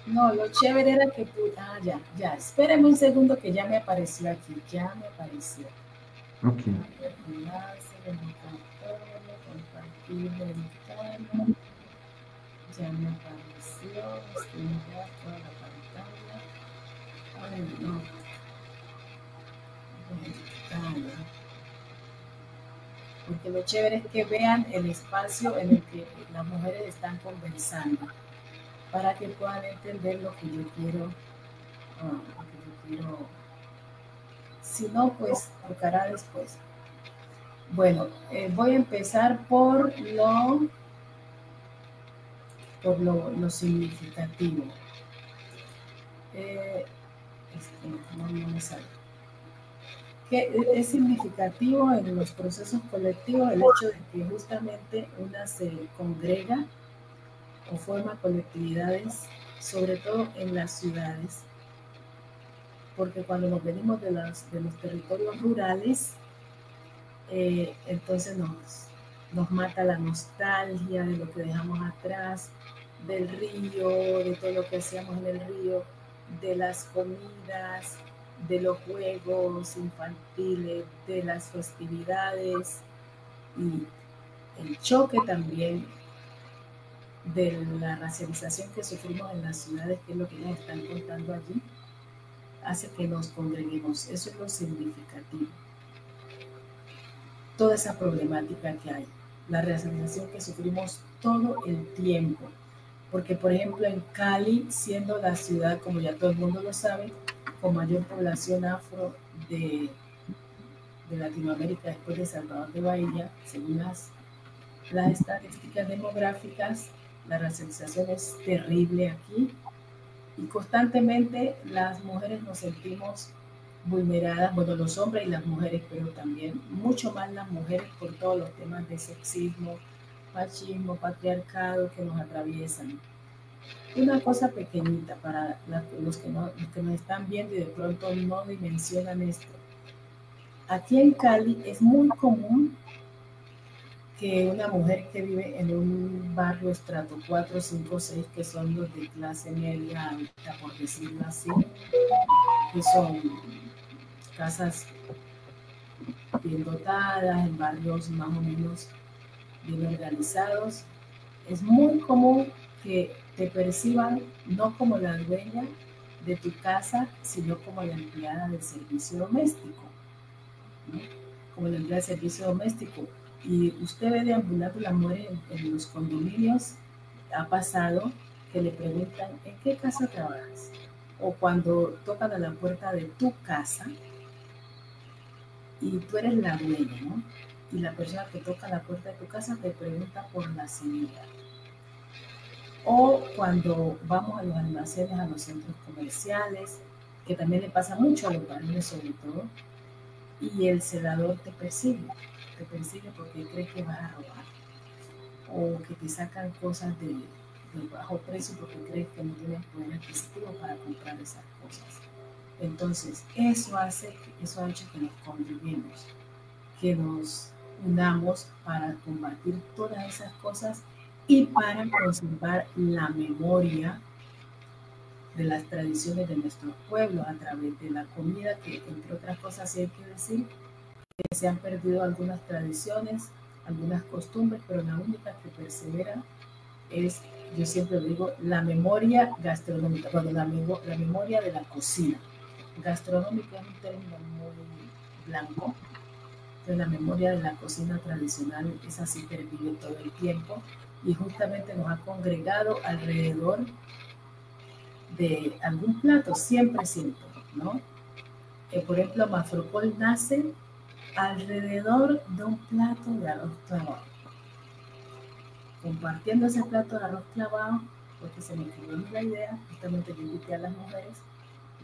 No, lo chévere era que ya. Espérenme un segundo que ya me apareció aquí. Ya me apareció. Ok. Enlace, compartir ventana. Ya me apareció. Estoy ya toda la pantalla. Ay, no. Ventana. Porque lo chévere es que vean el espacio en el que las mujeres están conversando, para que puedan entender lo que yo quiero. Si no, pues tocará después. Bueno, voy a empezar por lo significativo. No me sale. Que es significativo en los procesos colectivos el hecho de que justamente una se congrega o forma colectividades, sobre todo en las ciudades, porque cuando nos venimos de los territorios rurales, entonces nos mata la nostalgia de lo que dejamos atrás, del río, de todo lo que hacíamos en el río, de las comidas, de los juegos infantiles, de las festividades y el choque también de la racialización que sufrimos en las ciudades, que es lo que nos están contando allí, hace que nos congreguemos. Eso es lo significativo. Toda esa problemática que hay, la racialización que sufrimos todo el tiempo. Porque, por ejemplo, en Cali, siendo la ciudad, como ya todo el mundo lo sabe, con mayor población afro de Latinoamérica después de Salvador de Bahía, según las estadísticas demográficas, la racialización es terrible aquí y constantemente las mujeres nos sentimos vulneradas, bueno, los hombres y las mujeres, pero también mucho más las mujeres por todos los temas de sexismo, machismo, patriarcado que nos atraviesan. Una cosa pequeñita para los que nos están viendo y de pronto no dimensionan esto. Aquí en Cali es muy común que una mujer que vive en un barrio estrato 4, 5, 6, que son los de clase media alta, por decirlo así, que son casas bien dotadas, en barrios más o menos bien organizados, es muy común que te perciban no como la dueña de tu casa, sino como la empleada del servicio doméstico, ¿no? Como la empleada del servicio doméstico. Y usted ve deambulando la mujer en los condominios, ha pasado que le preguntan, ¿en qué casa trabajas? O cuando tocan a la puerta de tu casa y tú eres la dueña, ¿no? Y la persona que toca la puerta de tu casa te pregunta por la señora. O cuando vamos a los almacenes, a los centros comerciales, que también le pasa mucho a los varones sobre todo, y el celador te persigue porque cree que vas a robar, o que te sacan cosas de bajo precio porque crees que no tienes poder adquisitivo para comprar esas cosas. Entonces, eso ha hecho que nos congreguemos, que nos unamos para combatir todas esas cosas y para conservar la memoria de las tradiciones de nuestros pueblos a través de la comida, que entre otras cosas sí hay que decir que se han perdido algunas tradiciones, algunas costumbres, pero la única que persevera es, yo siempre digo, la memoria gastronómica, bueno, la memoria de la cocina. Gastronómica es un término muy blanco, pero la memoria de la cocina tradicional es así, pervive todo el tiempo y justamente nos ha congregado alrededor de algún plato, siempre, ¿no? Por ejemplo, Mafropol nace alrededor de un plato de arroz clavado. Compartiendo ese plato de arroz clavado, porque se me ocurrió la idea, justamente yo invité a las mujeres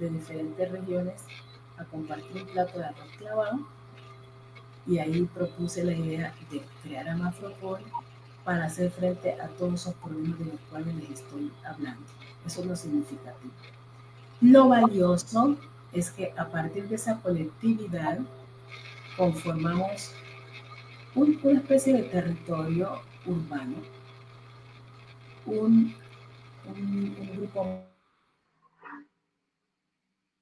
de diferentes regiones a compartir un plato de arroz clavado, y ahí propuse la idea de crear a Mafropol para hacer frente a todos esos problemas de los cuales les estoy hablando. Eso es lo significativo. Lo valioso es que a partir de esa colectividad conformamos una especie de territorio urbano, un grupo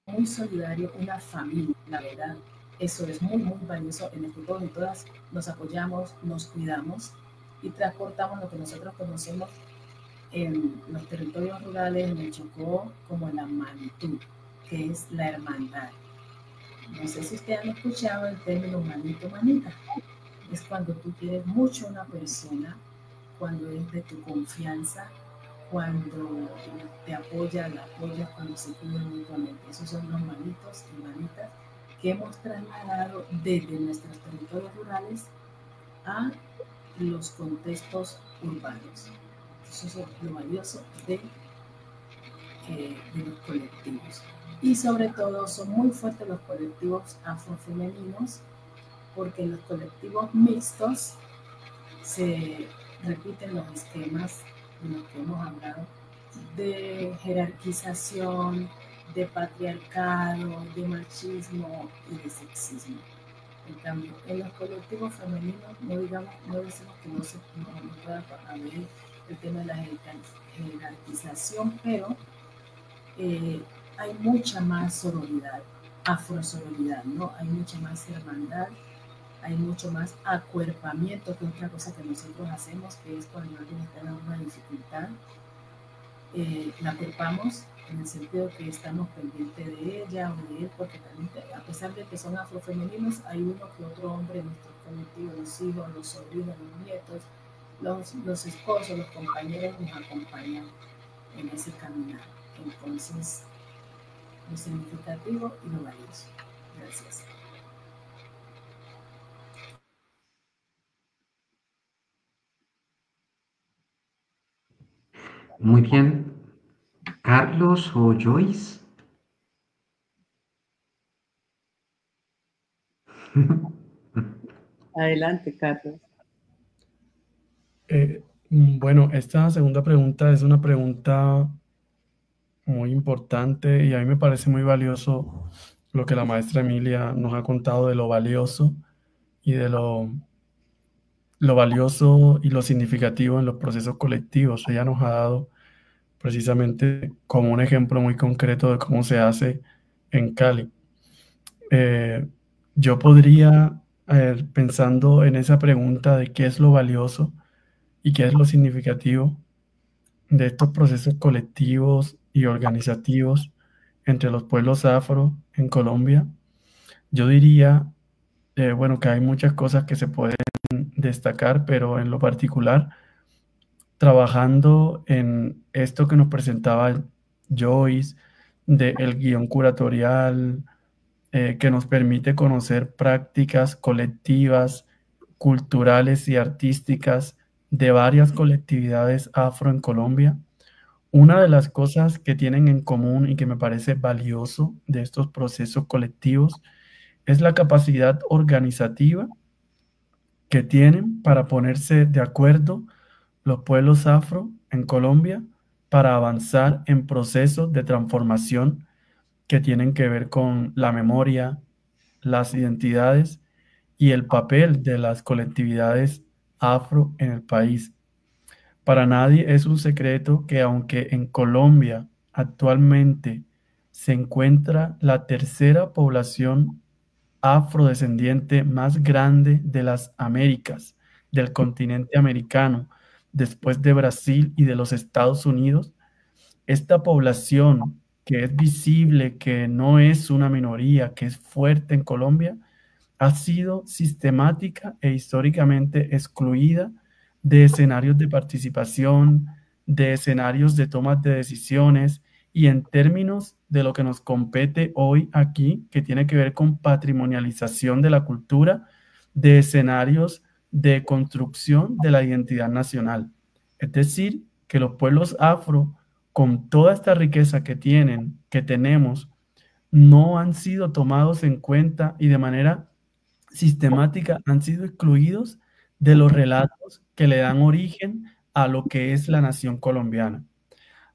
muy solidario, una familia, la verdad. Eso es muy, muy valioso en el que todos y todas nos apoyamos, nos cuidamos y transportamos lo que nosotros conocemos en los territorios rurales, en el Chocó, como la magnitud, que es la hermandad. No sé si ustedes han escuchado el término manito, manita. Es cuando tú quieres mucho a una persona, cuando es de tu confianza, cuando te apoya, la apoyas, cuando se cuidan mutuamente. Esos son los manitos y manitas que hemos trasladado desde nuestros territorios rurales a los contextos urbanos. Eso es lo valioso de los colectivos. Y sobre todo son muy fuertes los colectivos afrofemeninos, porque en los colectivos mixtos se repiten los esquemas de los que hemos hablado, de jerarquización, de patriarcado, de machismo y de sexismo. En cambio, en los colectivos femeninos no decimos que no pueda haber el tema de la jerarquización, pero hay mucha más sororidad, afrosororidad, ¿no? Hay mucha más hermandad, hay mucho más acuerpamiento, que es otra cosa que nosotros hacemos, que es cuando alguien está en alguna dificultad, la acuerpamos en el sentido que estamos pendientes de ella o de él, porque también, a pesar de que son afrofemeninos, hay uno que otro hombre en nuestro colectivo, los hijos, los sobrinos, los nietos, los esposos, los compañeros nos acompañan en ese caminar. Entonces, lo significativo y lo valioso. Gracias. Muy bien. ¿Carlos o Joyce? Adelante, Carlos. Bueno, esta segunda pregunta es una pregunta muy importante y a mí me parece muy valioso lo que la maestra Emilia nos ha contado de lo valioso y de lo valioso y lo significativo en los procesos colectivos. Ella nos ha dado precisamente como un ejemplo muy concreto de cómo se hace en Cali. Yo podría, pensando en esa pregunta de qué es lo valioso y qué es lo significativo de estos procesos colectivos y organizativos entre los pueblos afro en Colombia, yo diría, bueno, que hay muchas cosas que se pueden destacar, pero en lo particular, trabajando en esto que nos presentaba Joyce, del guión curatorial, que nos permite conocer prácticas colectivas, culturales y artísticas de varias colectividades afro en Colombia. una de las cosas que tienen en común y que me parece valioso de estos procesos colectivos es la capacidad organizativa que tienen para ponerse de acuerdo los pueblos afro en Colombia para avanzar en procesos de transformación que tienen que ver con la memoria, las identidades y el papel de las colectividades afro en el país. Para nadie es un secreto que aunque en Colombia actualmente se encuentra la tercera población afrodescendiente más grande de las Américas, del continente americano, después de Brasil y de los Estados Unidos, esta población que es visible, que no es una minoría, que es fuerte en Colombia, ha sido sistemática e históricamente excluida de escenarios de participación, de escenarios de tomas de decisiones y en términos de lo que nos compete hoy aquí, que tiene que ver con patrimonialización de la cultura, de escenarios de construcción de la identidad nacional. Es decir, que los pueblos afro, con toda esta riqueza que tienen, que tenemos, no han sido tomados en cuenta y de manera sistemática han sido excluidos de los relatos que le dan origen a lo que es la nación colombiana.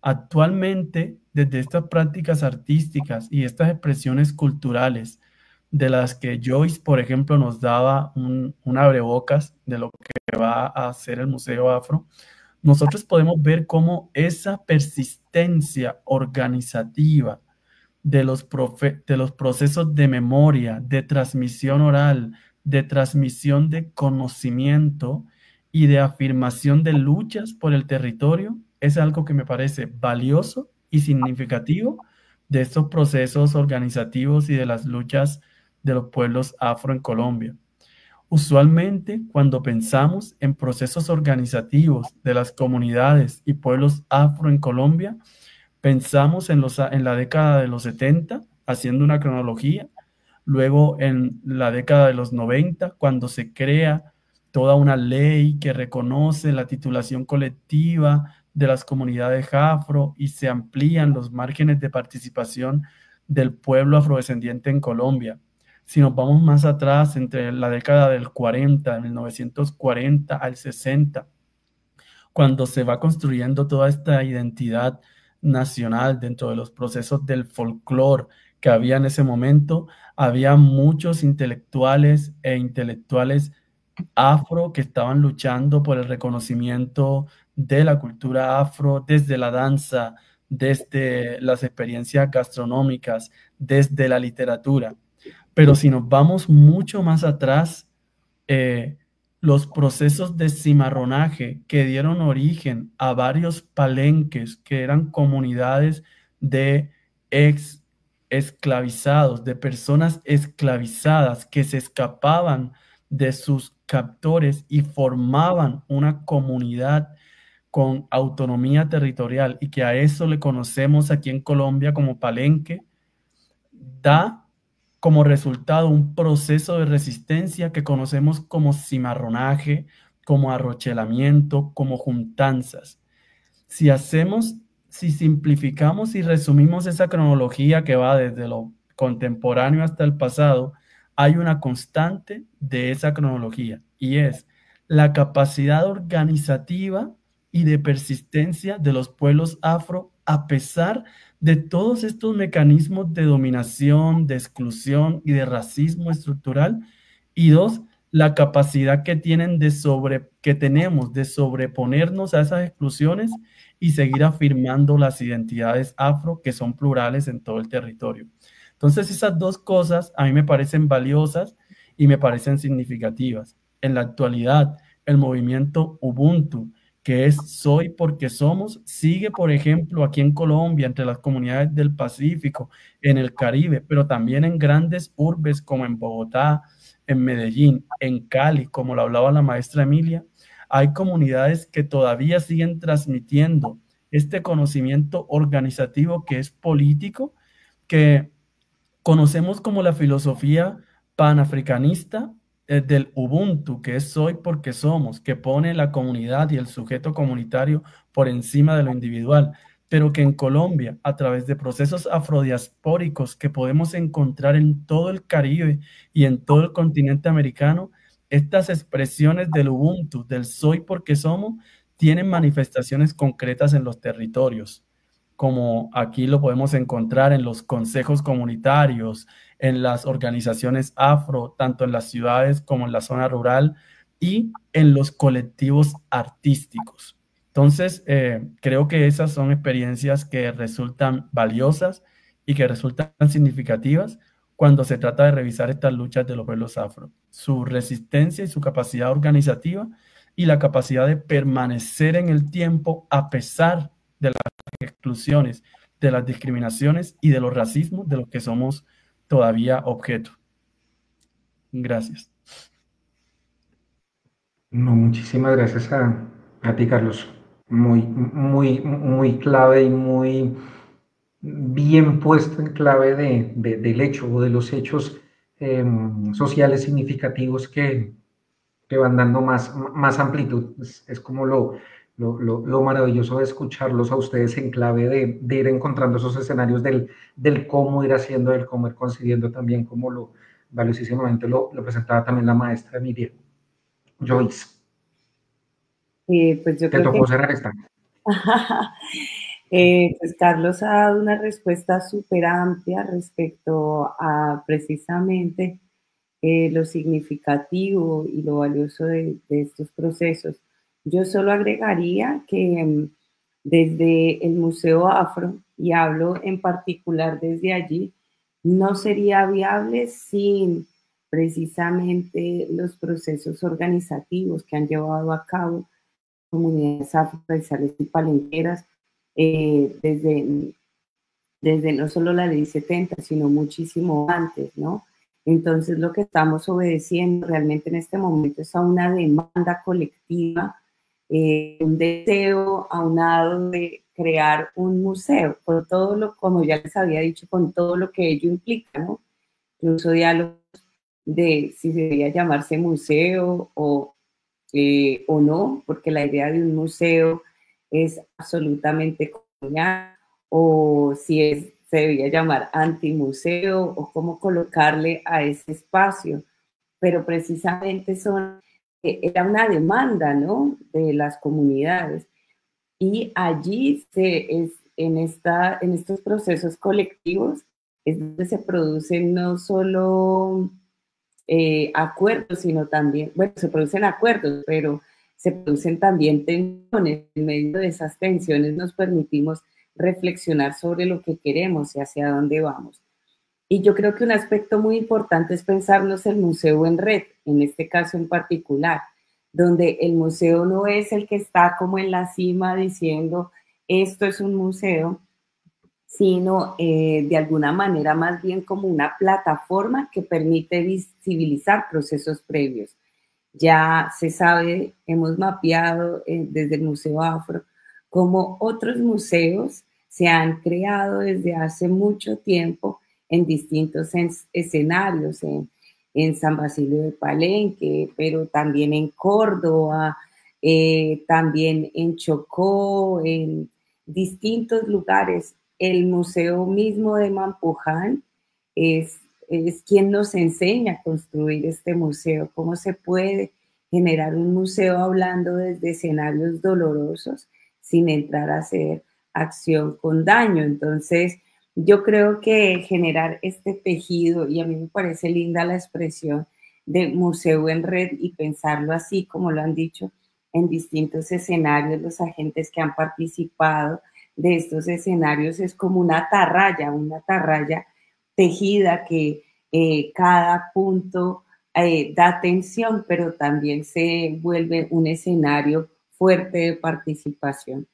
Actualmente, desde estas prácticas artísticas y estas expresiones culturales, de las que Joyce, por ejemplo, nos daba un abrebocas de lo que va a hacer el Museo Afro, nosotros podemos ver cómo esa persistencia organizativa de los procesos de memoria, de transmisión oral, de transmisión de conocimiento y de afirmación de luchas por el territorio, es algo que me parece valioso y significativo de estos procesos organizativos y de las luchas de los pueblos afro en Colombia. Usualmente, cuando pensamos en procesos organizativos de las comunidades y pueblos afro en Colombia, pensamos en la década de los 70, haciendo una cronología, luego en la década de los 90, cuando se crea toda una ley que reconoce la titulación colectiva de las comunidades afro y se amplían los márgenes de participación del pueblo afrodescendiente en Colombia. Si nos vamos más atrás, entre la década del 40, de 1940 al 60, cuando se va construyendo toda esta identidad nacional dentro de los procesos del folclore que había en ese momento, había muchos intelectuales e intelectuales afro que estaban luchando por el reconocimiento de la cultura afro desde la danza, desde las experiencias gastronómicas, desde la literatura. Pero si nos vamos mucho más atrás, los procesos de cimarronaje que dieron origen a varios palenques, que eran comunidades de esclavizados, de personas esclavizadas que se escapaban de sus captores y formaban una comunidad con autonomía territorial y que a eso le conocemos aquí en Colombia como palenque, da como resultado un proceso de resistencia que conocemos como cimarronaje, como arrochelamiento, como juntanzas. Si simplificamos y resumimos esa cronología que va desde lo contemporáneo hasta el pasado, hay una constante de esa cronología y es la capacidad organizativa y de persistencia de los pueblos afro a pesar de todos estos mecanismos de dominación, de exclusión y de racismo estructural. Y dos, la capacidad que tenemos de sobreponernos a esas exclusiones y seguir afirmando las identidades afro que son plurales en todo el territorio. Entonces esas dos cosas a mí me parecen valiosas y me parecen significativas. En la actualidad, el movimiento Ubuntu, que es Soy porque Somos, sigue, por ejemplo, aquí en Colombia, entre las comunidades del Pacífico, en el Caribe, pero también en grandes urbes como en Bogotá, en Medellín, en Cali, como lo hablaba la maestra Emilia. Hay comunidades que todavía siguen transmitiendo este conocimiento organizativo que es político, que conocemos como la filosofía panafricanista del Ubuntu, que es Soy porque Somos, que pone la comunidad y el sujeto comunitario por encima de lo individual. pero que en Colombia, a través de procesos afrodiaspóricos que podemos encontrar en todo el Caribe y en todo el continente americano, estas expresiones del Ubuntu, del soy porque somos, tienen manifestaciones concretas en los territorios, como aquí lo podemos encontrar en los consejos comunitarios, en las organizaciones afro, tanto en las ciudades como en la zona rural, y en los colectivos artísticos. Entonces, creo que esas son experiencias que resultan valiosas y que resultan significativas cuando se trata de revisar estas luchas de los pueblos afro, su resistencia y su capacidad organizativa y la capacidad de permanecer en el tiempo a pesar de las exclusiones, de las discriminaciones y de los racismos de los que somos todavía objeto. Gracias. No, muchísimas gracias a ti, Carlos. Muy clave y muy bien puesto en clave del hecho o de los hechos sociales significativos que van dando más amplitud. Es como lo maravilloso de escucharlos a ustedes en clave de ir encontrando esos escenarios del cómo ir haciendo, del cómo ir consiguiendo también, como lo valiosísimamente lo presentaba también la maestra Emilia. Joyce, Pues yo te creo tocó cerrar esta. Pues Carlos ha dado una respuesta súper amplia respecto a precisamente lo significativo y lo valioso de estos procesos. Yo solo agregaría que desde el Museo Afro, y hablo en particular desde allí, no sería viable sin precisamente los procesos organizativos que han llevado a cabo comunidades afroraizales y palenqueras desde no solo la ley 70, sino muchísimo antes, ¿no? Entonces lo que estamos obedeciendo realmente en este momento es a una demanda colectiva, un deseo aunado de crear un museo, con todo lo, como ya les había dicho, con todo lo que ello implica, ¿no? Incluso diálogos de si debería llamarse museo o no, porque la idea de un museo es absolutamente colonial, o si se debía llamar antimuseo, o cómo colocarle a ese espacio. Pero precisamente era una demanda, ¿no?, de las comunidades. Y allí en estos procesos colectivos es donde se producen no solo acuerdos, sino también, bueno, se producen acuerdos, pero se producen también tensiones. En medio de esas tensiones nos permitimos reflexionar sobre lo que queremos y hacia dónde vamos. Y yo creo que un aspecto muy importante es pensarnos el museo en red, en este caso en particular, donde el museo no es el que está como en la cima diciendo esto es un museo, sino de alguna manera más bien como una plataforma que permite visibilizar procesos previos. Ya se sabe, hemos mapeado desde el Museo Afro cómo otros museos se han creado desde hace mucho tiempo en distintos escenarios, en San Basilio de Palenque, pero también en Córdoba, también en Chocó, en distintos lugares. El museo mismo de Mampuján es quien nos enseña a construir este museo, cómo se puede generar un museo hablando desde escenarios dolorosos sin entrar a hacer acción con daño. Entonces, yo creo que generar este tejido, y a mí me parece linda la expresión de museo en red y pensarlo así, como lo han dicho en distintos escenarios los agentes que han participado de estos escenarios, es como una atarraya tejida que cada punto da tensión, pero también se vuelve un escenario fuerte de participación.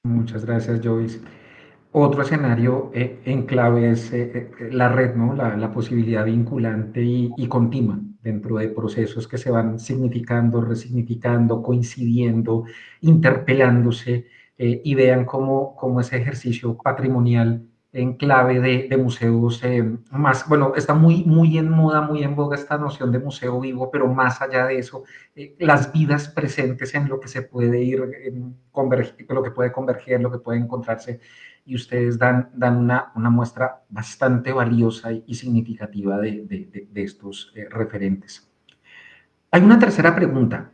Muchas gracias, Joyce. Otro escenario en clave es la red, ¿no? La posibilidad vinculante y continua dentro de procesos que se van significando, resignificando, coincidiendo, interpelándose, y vean cómo ese ejercicio patrimonial en clave de museos más, bueno, está muy en moda, muy en boga esta noción de museo vivo, pero más allá de eso, las vidas presentes en lo que se puede ir, lo que puede converger, lo que puede encontrarse, y ustedes dan una muestra bastante valiosa y significativa de estos referentes. Hay una tercera pregunta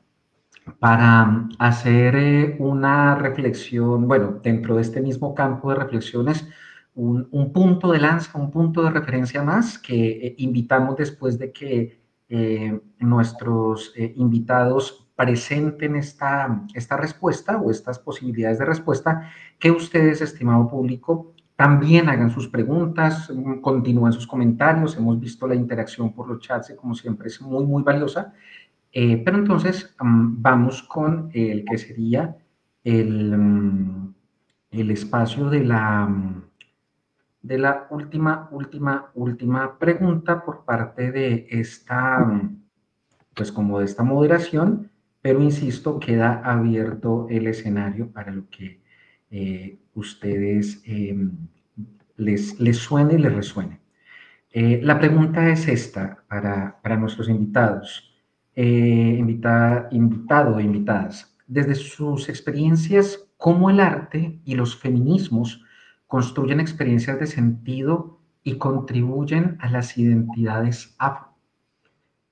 para hacer una reflexión, bueno, dentro de este mismo campo de reflexiones, un punto de lanza, un punto de referencia más que invitamos después de que nuestros invitados presenten esta respuesta o estas posibilidades de respuesta, que ustedes, estimado público, también hagan sus preguntas, continúen sus comentarios. Hemos visto la interacción por los chats y como siempre es muy valiosa. Pero entonces vamos con el que sería el espacio de la última pregunta por parte de esta, pues como de esta moderación, pero insisto, queda abierto el escenario para lo que ustedes les suene y les resuene. La pregunta es esta para nuestros invitados, invitado e invitadas. Desde sus experiencias, ¿cómo el arte y los feminismos construyen experiencias de sentido y contribuyen a las identidades afro?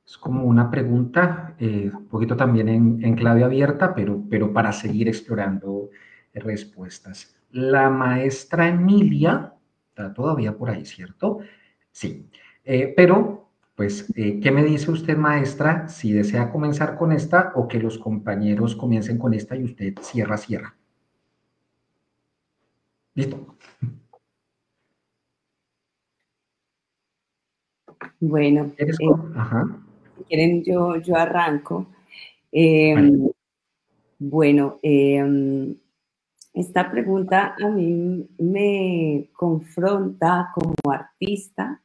Es como una pregunta, un poquito también en clave abierta, pero para seguir explorando respuestas. La maestra Emilia está todavía por ahí, ¿cierto? Sí, pero, pues, ¿qué me dice usted, maestra, si desea comenzar con esta o que los compañeros comiencen con esta y usted cierra? ¿Listo? Bueno, Ajá. si quieren yo arranco. Vale. Bueno, esta pregunta a mí me confronta como artista.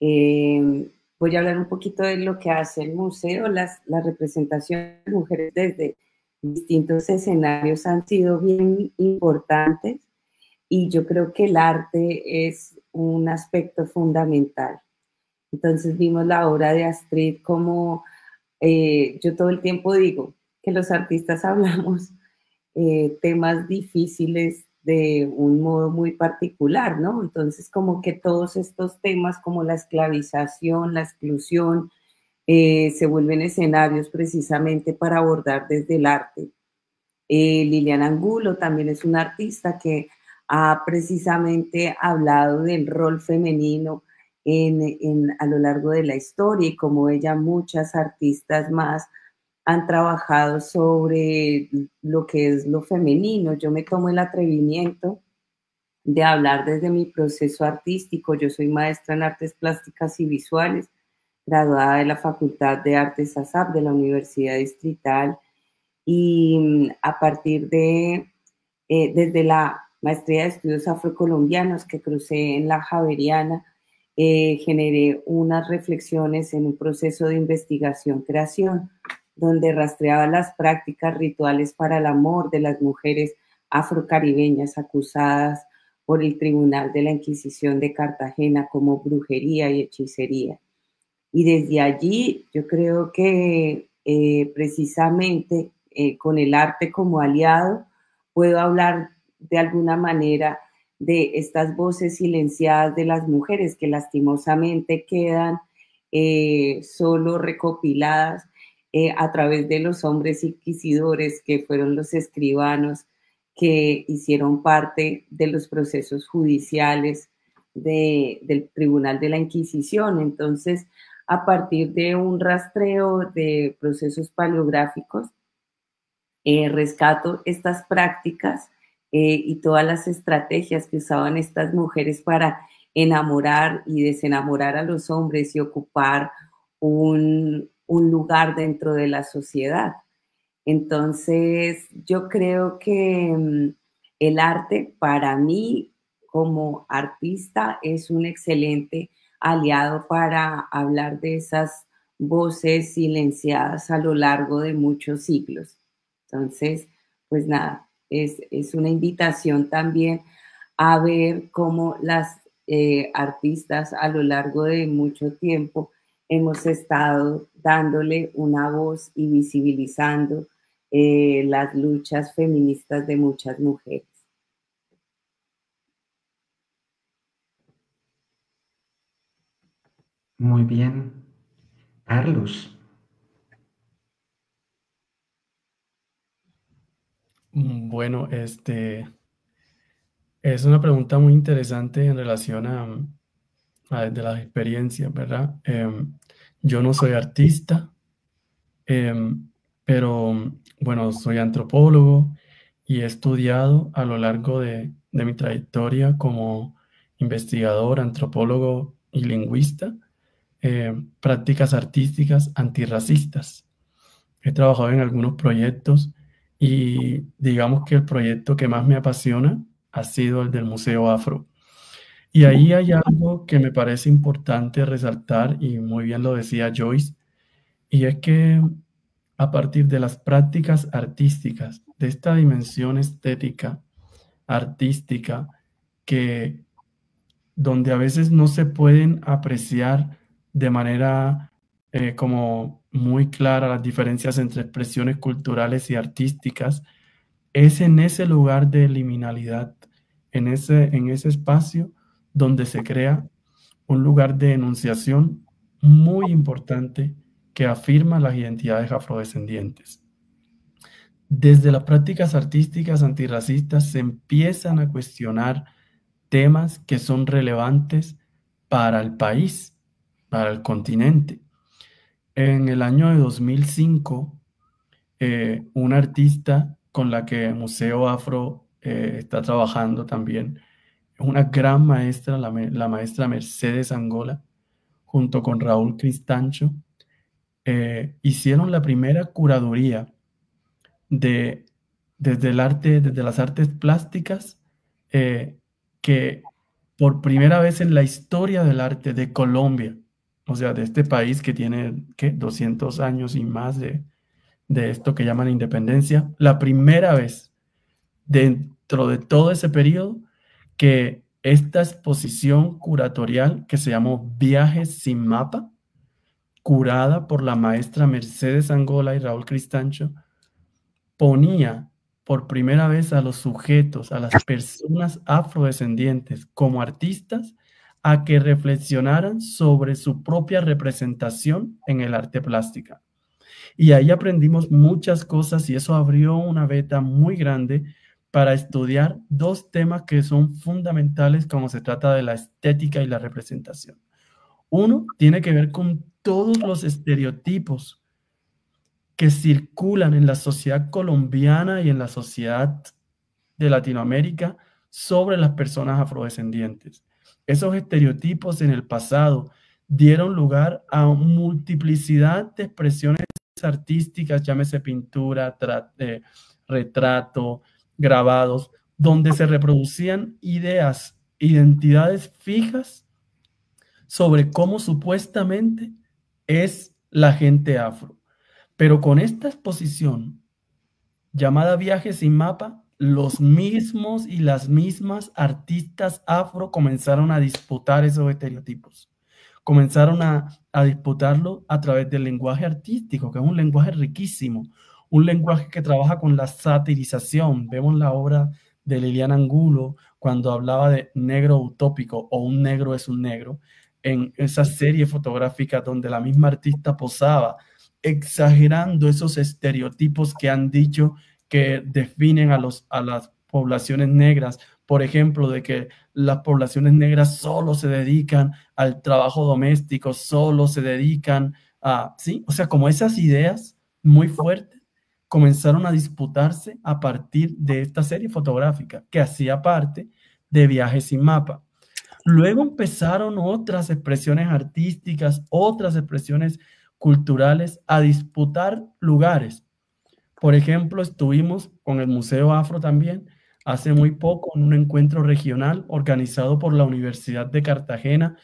Voy a hablar un poquito de lo que hace el museo. Las representaciones de mujeres desde distintos escenarios han sido bien importantes y yo creo que el arte es un aspecto fundamental. Entonces vimos la obra de Astrid como yo todo el tiempo digo que los artistas hablamos temas difíciles de un modo muy particular, ¿no? Entonces, como que todos estos temas como la esclavización, la exclusión, se vuelven escenarios precisamente para abordar desde el arte. Liliana Angulo también es una artista que ha precisamente hablado del rol femenino a lo largo de la historia y como ella, muchas artistas más han trabajado sobre lo que es lo femenino. Yo me tomo el atrevimiento de hablar desde mi proceso artístico. Yo soy maestra en artes plásticas y visuales, graduada de la Facultad de Artes ASAP de la Universidad Distrital, y a partir de, desde la maestría de estudios afrocolombianos que crucé en la Javeriana, generé unas reflexiones en un proceso de investigación-creación, donde rastreaba las prácticas rituales para el amor de las mujeres afrocaribeñas acusadas por el Tribunal de la Inquisición de Cartagena como brujería y hechicería. Y desde allí yo creo que precisamente con el arte como aliado puedo hablar de alguna manera de estas voces silenciadas de las mujeres que lastimosamente quedan solo recopiladas a través de los hombres inquisidores que fueron los escribanos que hicieron parte de los procesos judiciales del Tribunal de la Inquisición. Entonces, a partir de un rastreo de procesos paleográficos, rescato estas prácticas y todas las estrategias que usaban estas mujeres para enamorar y desenamorar a los hombres y ocupar un lugar dentro de la sociedad. Entonces, yo creo que el arte para mí como artista es un excelente aliado para hablar de esas voces silenciadas a lo largo de muchos siglos. Entonces, pues nada, es una invitación también a ver cómo las artistas a lo largo de mucho tiempo hemos estado dándole una voz y visibilizando las luchas feministas de muchas mujeres. Muy bien. Carlos. Bueno, es una pregunta muy interesante en relación a de las experiencias, ¿verdad? Yo no soy artista, pero bueno, soy antropólogo y he estudiado a lo largo de mi trayectoria como investigador, antropólogo y lingüista, prácticas artísticas antirracistas. He trabajado en algunos proyectos y digamos que el proyecto que más me apasiona ha sido el del Museo Afro. Y ahí hay algo que me parece importante resaltar, y muy bien lo decía Joyce, y es que a partir de las prácticas artísticas, de esta dimensión estética, artística, que donde a veces no se pueden apreciar de manera como muy clara las diferencias entre expresiones culturales y artísticas, es en ese lugar de liminalidad, en ese espacio donde se crea un lugar de enunciación muy importante que afirma las identidades afrodescendientes. Desde las prácticas artísticas antirracistas se empiezan a cuestionar temas que son relevantes para el país, para el continente. En el año de 2005, una artista con la que el Museo Afro está trabajando también, una gran maestra, la maestra Mercedes Angola, junto con Raúl Cristancho, hicieron la primera curaduría desde las artes plásticas, que por primera vez en la historia del arte de Colombia, o sea, de este país que tiene 200 años y más de esto que llaman independencia, la primera vez dentro de todo ese periodo que esta exposición curatorial que se llamó Viajes sin Mapa, curada por la maestra Mercedes Angola y Raúl Cristancho, ponía por primera vez a los sujetos, a las personas afrodescendientes como artistas, a que reflexionaran sobre su propia representación en el arte plástica. Y ahí aprendimos muchas cosas y eso abrió una veta muy grande para estudiar dos temas que son fundamentales cuando se trata de la estética y la representación. Uno tiene que ver con todos los estereotipos que circulan en la sociedad colombiana y en la sociedad de Latinoamérica sobre las personas afrodescendientes. Esos estereotipos en el pasado dieron lugar a multiplicidad de expresiones artísticas, llámese pintura, retrato, grabados, donde se reproducían ideas, identidades fijas sobre cómo supuestamente es la gente afro. Pero con esta exposición llamada Viajes sin Mapa, los mismos y las mismas artistas afro comenzaron a disputar esos estereotipos. Comenzaron a disputarlo a través del lenguaje artístico, que es un lenguaje riquísimo, un lenguaje que trabaja con la satirización. Vemos la obra de Liliana Angulo cuando hablaba de negro utópico o un negro es un negro, en esa serie fotográfica donde la misma artista posaba, exagerando esos estereotipos que han dicho que definen a las poblaciones negras. Por ejemplo, de que las poblaciones negras solo se dedican al trabajo doméstico, solo se dedican a, ¿sí? O sea, como esas ideas muy fuertes comenzaron a disputarse a partir de esta serie fotográfica que hacía parte de Viajes sin Mapa. Luego empezaron otras expresiones artísticas, otras expresiones culturales a disputar lugares. Por ejemplo, estuvimos con el Museo Afro también hace muy poco en un encuentro regional organizado por la Universidad de Cartagena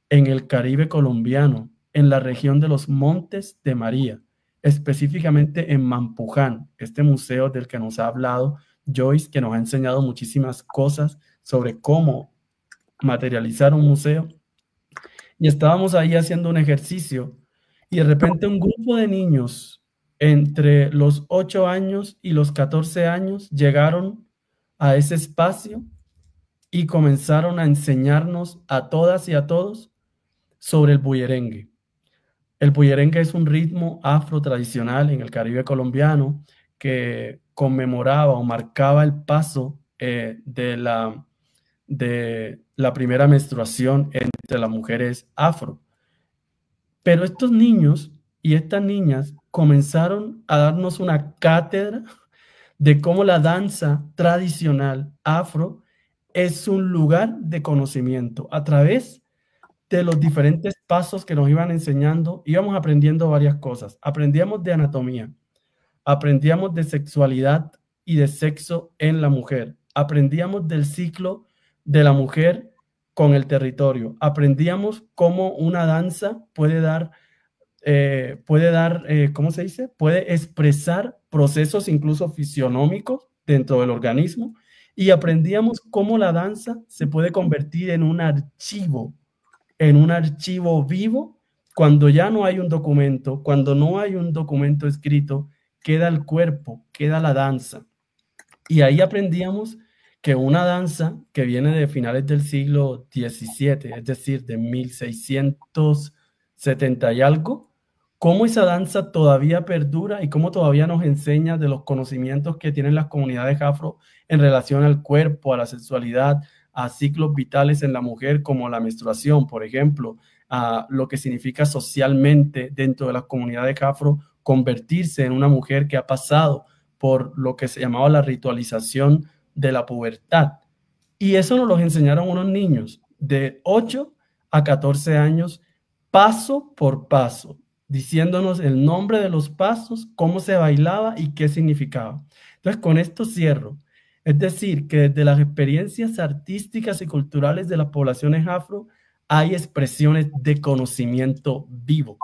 en el Caribe colombiano, en la región de los Montes de María, específicamente en Mampuján, este museo del que nos ha hablado Joyce, que nos ha enseñado muchísimas cosas sobre cómo materializar un museo. Y estábamos ahí haciendo un ejercicio y de repente un grupo de niños entre los 8 años y los 14 años llegaron a ese espacio y comenzaron a enseñarnos a todas y a todos sobre el bullerengue. El bullerengue es un ritmo afro tradicional en el Caribe colombiano que conmemoraba o marcaba el paso de la primera menstruación entre las mujeres afro. Pero estos niños y estas niñas comenzaron a darnos una cátedra de cómo la danza tradicional afro es un lugar de conocimiento. A través de los diferentes pasos que nos iban enseñando, íbamos aprendiendo varias cosas. Aprendíamos de anatomía, aprendíamos de sexualidad y de sexo en la mujer, aprendíamos del ciclo de la mujer con el territorio, aprendíamos cómo una danza ¿cómo se dice? Puede expresar procesos incluso fisionómicos dentro del organismo, y aprendíamos cómo la danza se puede convertir en un archivo vivo. Cuando ya no hay un documento, cuando no hay un documento escrito, queda el cuerpo, queda la danza. Y ahí aprendíamos que una danza que viene de finales del siglo XVII, es decir, de 1670 y algo, cómo esa danza todavía perdura y cómo todavía nos enseña de los conocimientos que tienen las comunidades afro en relación al cuerpo, a la sexualidad, a ciclos vitales en la mujer como la menstruación, por ejemplo, a lo que significa socialmente dentro de las comunidades afro convertirse en una mujer que ha pasado por lo que se llamaba la ritualización de la pubertad. Y eso nos lo enseñaron unos niños de 8 a 14 años, paso por paso, diciéndonos el nombre de los pasos, cómo se bailaba y qué significaba. Entonces, con esto cierro. Es decir, que desde las experiencias artísticas y culturales de las poblaciones afro hay expresiones de conocimiento vivo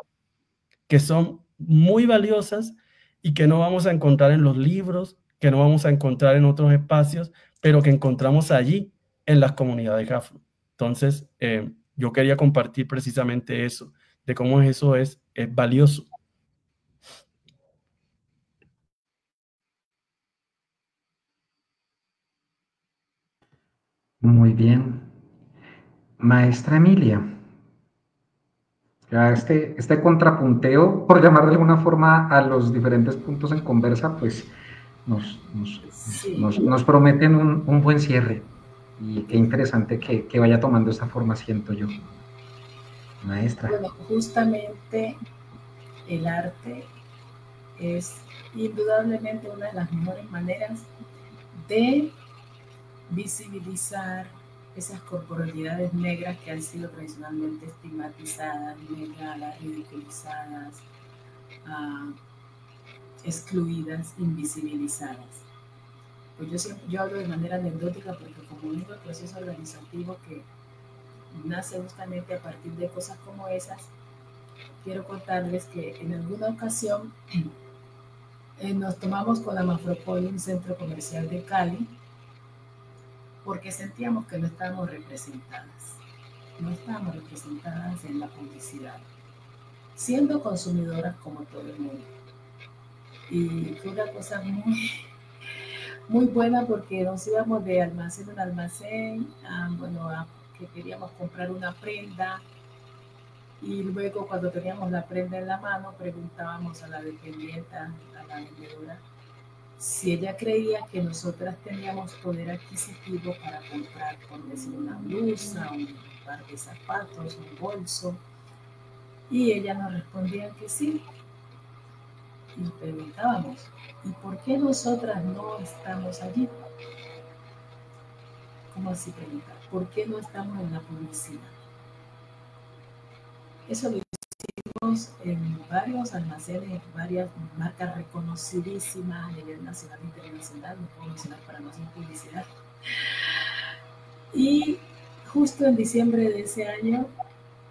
que son muy valiosas y que no vamos a encontrar en los libros, que no vamos a encontrar en otros espacios, pero que encontramos allí en las comunidades afro. Entonces, yo quería compartir precisamente eso, de cómo eso es valioso. Muy bien. Maestra Emilia, ya este contrapunteo, por llamar de alguna forma a los diferentes puntos en conversa, pues nos prometen un buen cierre. Y qué interesante que vaya tomando esta forma, siento yo. Maestra. Bueno, justamente el arte es indudablemente una de las mejores maneras de visibilizar esas corporalidades negras que han sido tradicionalmente estigmatizadas, negadas, ridiculizadas, excluidas, invisibilizadas. Pues yo hablo de manera anecdótica porque como único proceso organizativo que nace justamente a partir de cosas como esas, quiero contarles que en alguna ocasión nos tomamos con la Mafropol, un centro comercial de Cali, porque sentíamos que no estábamos representadas en la publicidad, siendo consumidoras como todo el mundo. Y fue una cosa muy buena porque nos íbamos de almacén en almacén, que queríamos comprar una prenda, y luego cuando teníamos la prenda en la mano preguntábamos a la dependienta, a la vendedora, si ella creía que nosotras teníamos poder adquisitivo para comprar, por decir, una blusa, un par de zapatos, un bolso, y ella nos respondía que sí. Y preguntábamos, ¿y por qué nosotras no estamos allí? ¿Cómo así preguntar? ¿Por qué no estamos en la publicidad? Eso lo hicimos en varios almacenes, varias marcas reconocidísimas a nivel nacional e internacional, no puedo mencionar para no hacer publicidad. Y justo en diciembre de ese año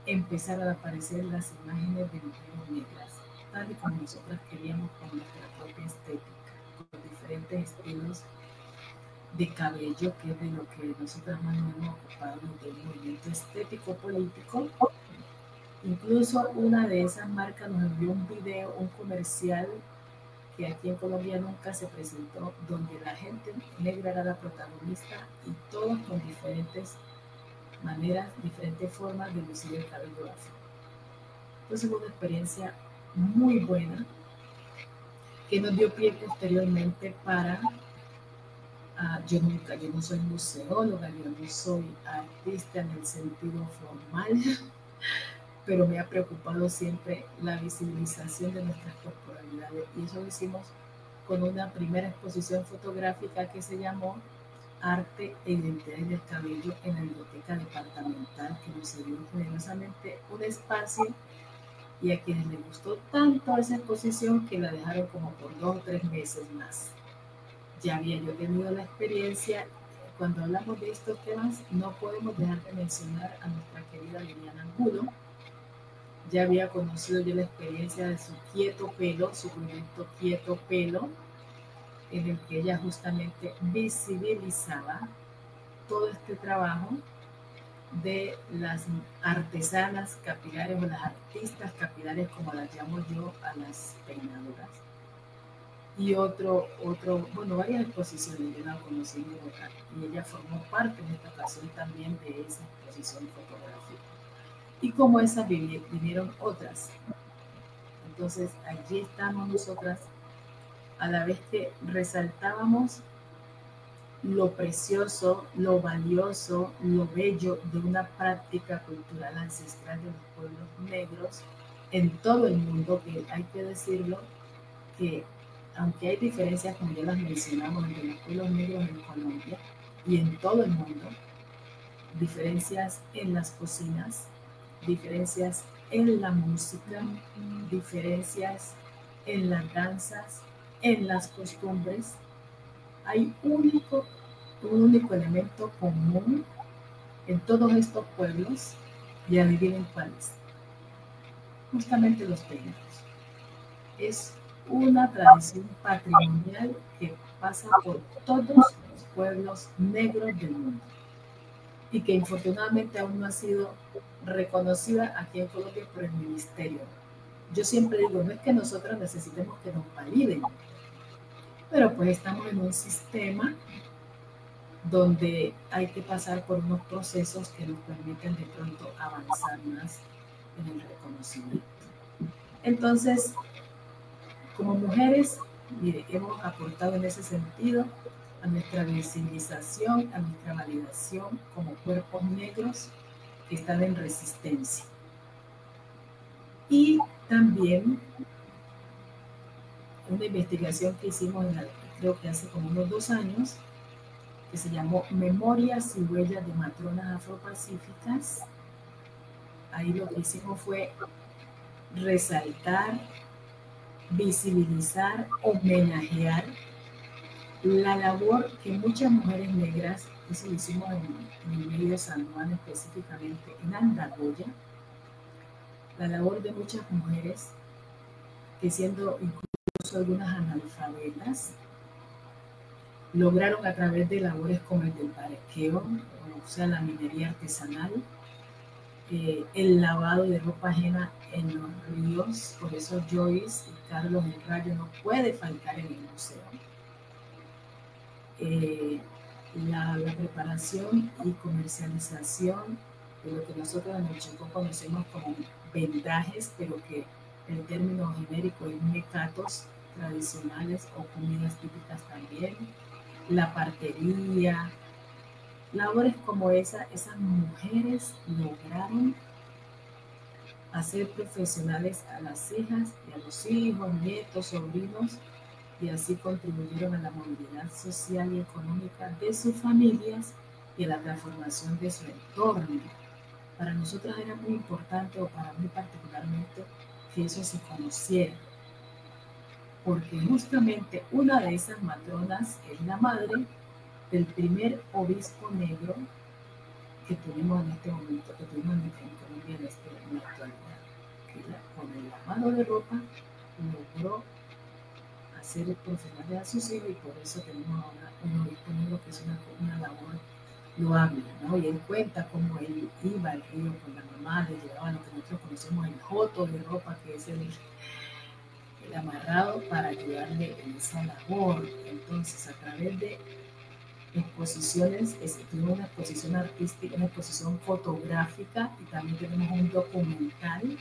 empezaron a aparecer las imágenes de mujeres negras, tal y como nosotras queríamos con nuestra propia estética, con los diferentes estilos de cabello, que es de lo que nosotros más nos hemos ocupado del movimiento estético político. Incluso una de esas marcas nos envió un video, un comercial que aquí en Colombia nunca se presentó, donde la gente negra era la protagonista y todos con diferentes maneras, diferentes formas de lucir el cabello afro. Entonces fue una experiencia muy buena que nos dio pie posteriormente para, yo no soy museóloga, yo no soy artista en el sentido formal, pero me ha preocupado siempre la visibilización de nuestras corporalidades y eso lo hicimos con una primera exposición fotográfica que se llamó Arte e Identidades del Cabello en la Biblioteca Departamental, que nos dio generosamente un espacio y a quienes les gustó tanto esa exposición que la dejaron como por 2 o 3 meses más. Ya había yo tenido la experiencia. Cuando hablamos de estos temas no podemos dejar de mencionar a nuestra querida Liliana Angulo. Ya había conocido yo la experiencia de su Quieto Pelo, su proyecto Quieto Pelo, en el que ella justamente visibilizaba todo este trabajo de las artesanas capilares o las artistas capilares, como las llamo yo a las peinadoras. Y bueno, varias exposiciones yo la conocí en Bogotá y ella formó parte en esta ocasión también de esa exposición fotográfica. Y como esas vinieron otras. Entonces allí estamos nosotras, a la vez que resaltábamos lo precioso, lo valioso, lo bello de una práctica cultural ancestral de los pueblos negros en todo el mundo, que hay que decirlo, que aunque hay diferencias, como ya las mencionamos, entre los pueblos negros en Colombia y en todo el mundo, diferencias en las cocinas, diferencias en la música, diferencias en las danzas, en las costumbres, hay un único elemento común en todos estos pueblos, y adivinen cuáles, justamente los peinados. Es una tradición patrimonial que pasa por todos los pueblos negros del mundo y que infortunadamente aún no ha sido reconocida aquí en Colombia por el ministerio. Yo siempre digo, no es que nosotros necesitemos que nos validen, pero pues estamos en un sistema donde hay que pasar por unos procesos que nos permiten de pronto avanzar más en el reconocimiento. Entonces, como mujeres, mire, hemos aportado en ese sentido a nuestra visibilización, a nuestra validación como cuerpos negros que están en resistencia. Y también una investigación que hicimos creo que hace como unos 2 años, que se llamó Memorias y Huellas de Matronas Afropacíficas. Ahí lo que hicimos fue resaltar, visibilizar, homenajear la labor que muchas mujeres negras, eso lo hicimos en el medio San Juan, específicamente en Andagoya, la labor de muchas mujeres que, siendo incluso algunas analfabetas, lograron a través de labores como el del parqueo, o sea, la minería artesanal, el lavado de ropa ajena en los ríos. Por eso Joyce y Carlos el Rayo no puede faltar en el museo. La preparación y comercialización de lo que nosotros en el Chocó conocemos como vendajes, pero que el término genérico es mecatos tradicionales o comidas típicas también, la partería, labores como esas mujeres lograron hacer profesionales a las hijas y a los hijos, nietos, sobrinos, y así contribuyeron a la movilidad social y económica de sus familias y a la transformación de su entorno. Para nosotras era muy importante, o para mí particularmente, que eso se conociera, porque justamente una de esas matronas es la madre del primer obispo negro que tenemos en este momento, que tenemos en Colombia en la actualidad, que con el lavado de ropa logró ser profesionales a sus hijos, y por eso tenemos ahora uno disponible, que es una labor loable, ¿no? Y él cuenta cómo él iba al río con la mamá, le llevaba lo que nosotros conocemos el joto de ropa, que es el amarrado, para ayudarle en esa labor. Entonces, a través de exposiciones, tuvimos una exposición artística, una exposición fotográfica, y también tenemos un documental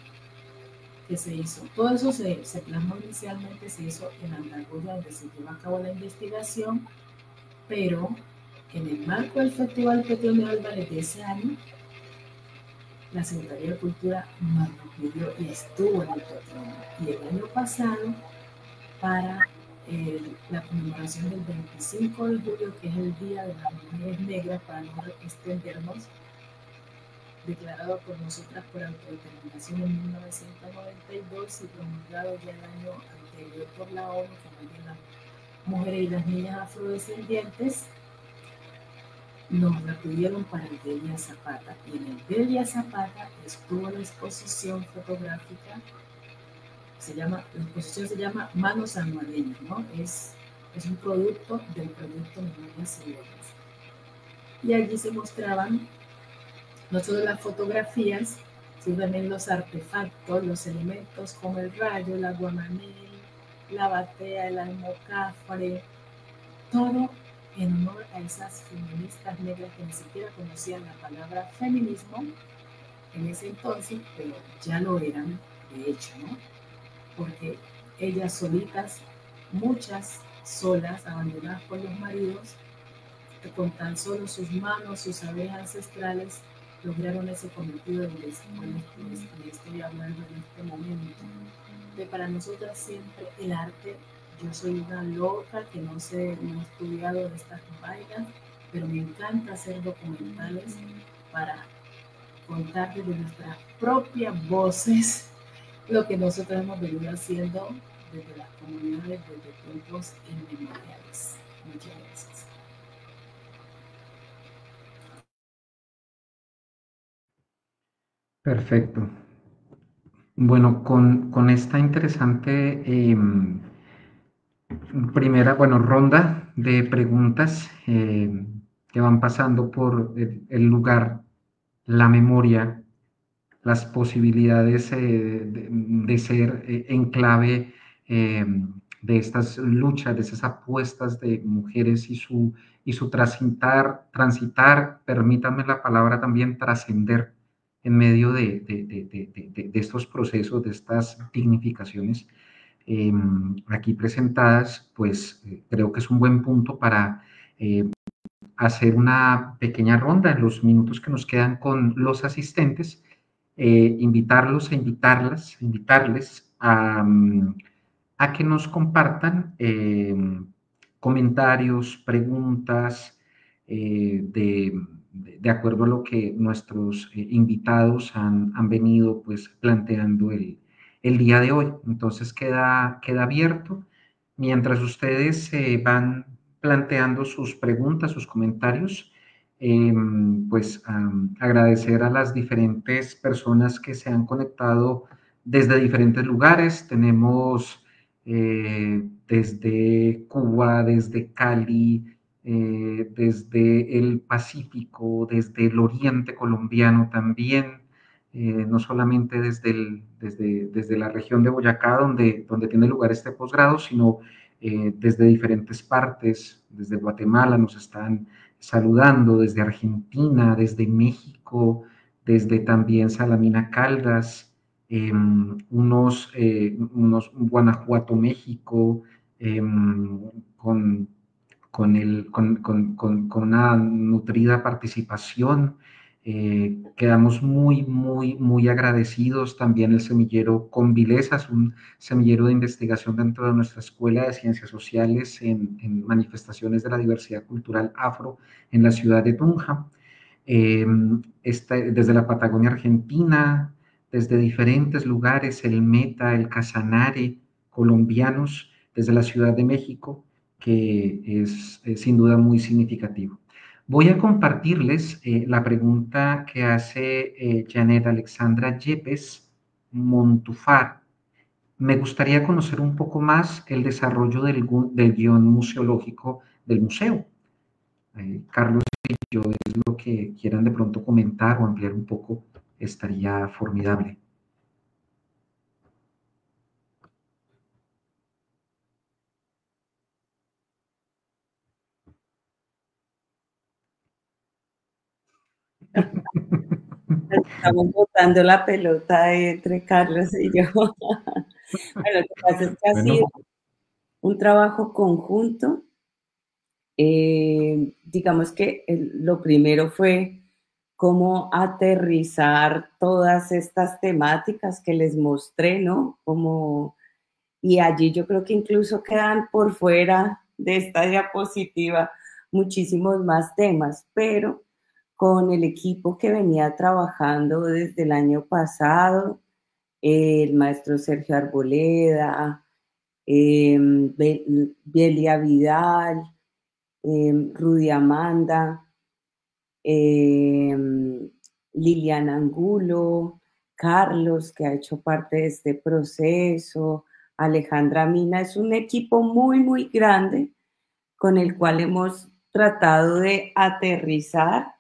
que se hizo. Todo eso se plasmó inicialmente, se hizo en Andagoya, donde se lleva a cabo la investigación, pero en el marco del Festival Petróleo Álvarez de ese año, la Secretaría de Cultura nos lo pidió y estuvo en el Petróleo. Y el año pasado, para la conmemoración del 25 de julio, que es el Día de las Mujeres Negras, para no extendernos, declarado por nosotras por autodeterminación en 1992 y promulgado ya el año anterior por la ONU, como el de las mujeres y las niñas afrodescendientes, nos la pidieron para el Delia Zapata. Y en el Delia Zapata estuvo la exposición fotográfica, la exposición se llama Manos Almohadeñas, ¿no? Es un producto del proyecto Memorias Civiles. Y allí se mostraban no solo las fotografías, sino también los artefactos, los elementos como el rayo, el aguamanil, la batea, el almocáfare, todo en honor a esas feministas negras que ni siquiera conocían la palabra feminismo en ese entonces, pero ya lo eran de hecho, ¿no? Porque ellas solitas, muchas solas, abandonadas por los maridos, que con tan solo sus manos, sus saberes ancestrales, lograron ese cometido del que les estoy hablando en este momento. De para nosotras siempre el arte, yo soy una loca que no he estudiado de estas vainas, pero me encanta hacer documentales para contar desde nuestras propias voces lo que nosotros hemos venido haciendo desde las comunidades desde tiempos inmemoriales. Muchas gracias. Perfecto. Bueno, con esta interesante primera, ronda de preguntas que van pasando por el lugar, la memoria, las posibilidades de ser enclave de estas luchas, de esas apuestas de mujeres y su transitar, permítanme la palabra también, trascender en medio de estos procesos, de estas dignificaciones aquí presentadas, pues creo que es un buen punto para hacer una pequeña ronda en los minutos que nos quedan con los asistentes, invitarlos e invitarles a que nos compartan comentarios, preguntas, de acuerdo a lo que nuestros invitados han venido pues planteando el día de hoy. Entonces queda abierto. Mientras ustedes van planteando sus preguntas, sus comentarios, pues agradecer a las diferentes personas que se han conectado desde diferentes lugares. Tenemos desde Cuba, desde Cali, desde el Pacífico, desde el Oriente colombiano también, no solamente desde la región de Boyacá, donde tiene lugar este posgrado, sino desde diferentes partes, desde Guatemala nos están saludando, desde Argentina, desde México, desde también Salamina Caldas, unos Guanajuato, México, con una nutrida participación. Quedamos muy agradecidos. También el semillero Convilesa es un semillero de investigación dentro de nuestra Escuela de Ciencias Sociales en manifestaciones de la diversidad cultural afro en la ciudad de Tunja. Desde la Patagonia Argentina, desde diferentes lugares, el Meta, el Casanare, colombianos, desde la Ciudad de México, que es sin duda muy significativo. Voy a compartirles la pregunta que hace Janet Alexandra Yepes Montufar. Me gustaría conocer un poco más el desarrollo del guión museológico del museo. Carlos y yo, es lo que quieran de pronto comentar o ampliar un poco, estaría formidable. Estamos botando la pelota entre Carlos y yo. Bueno, lo que pasa es que ha sido Bueno, un trabajo conjunto. Digamos que lo primero fue cómo aterrizar todas estas temáticas que les mostré, ¿no? Y allí yo creo que incluso quedan por fuera de esta diapositiva muchísimos más temas, pero con el equipo que venía trabajando desde el año pasado, el maestro Sergio Arboleda, Belia Vidal, Rudy Amanda, Liliana Angulo, Carlos, que ha hecho parte de este proceso, Alejandra Mina. Es un equipo muy, muy grande con el cual hemos tratado de aterrizar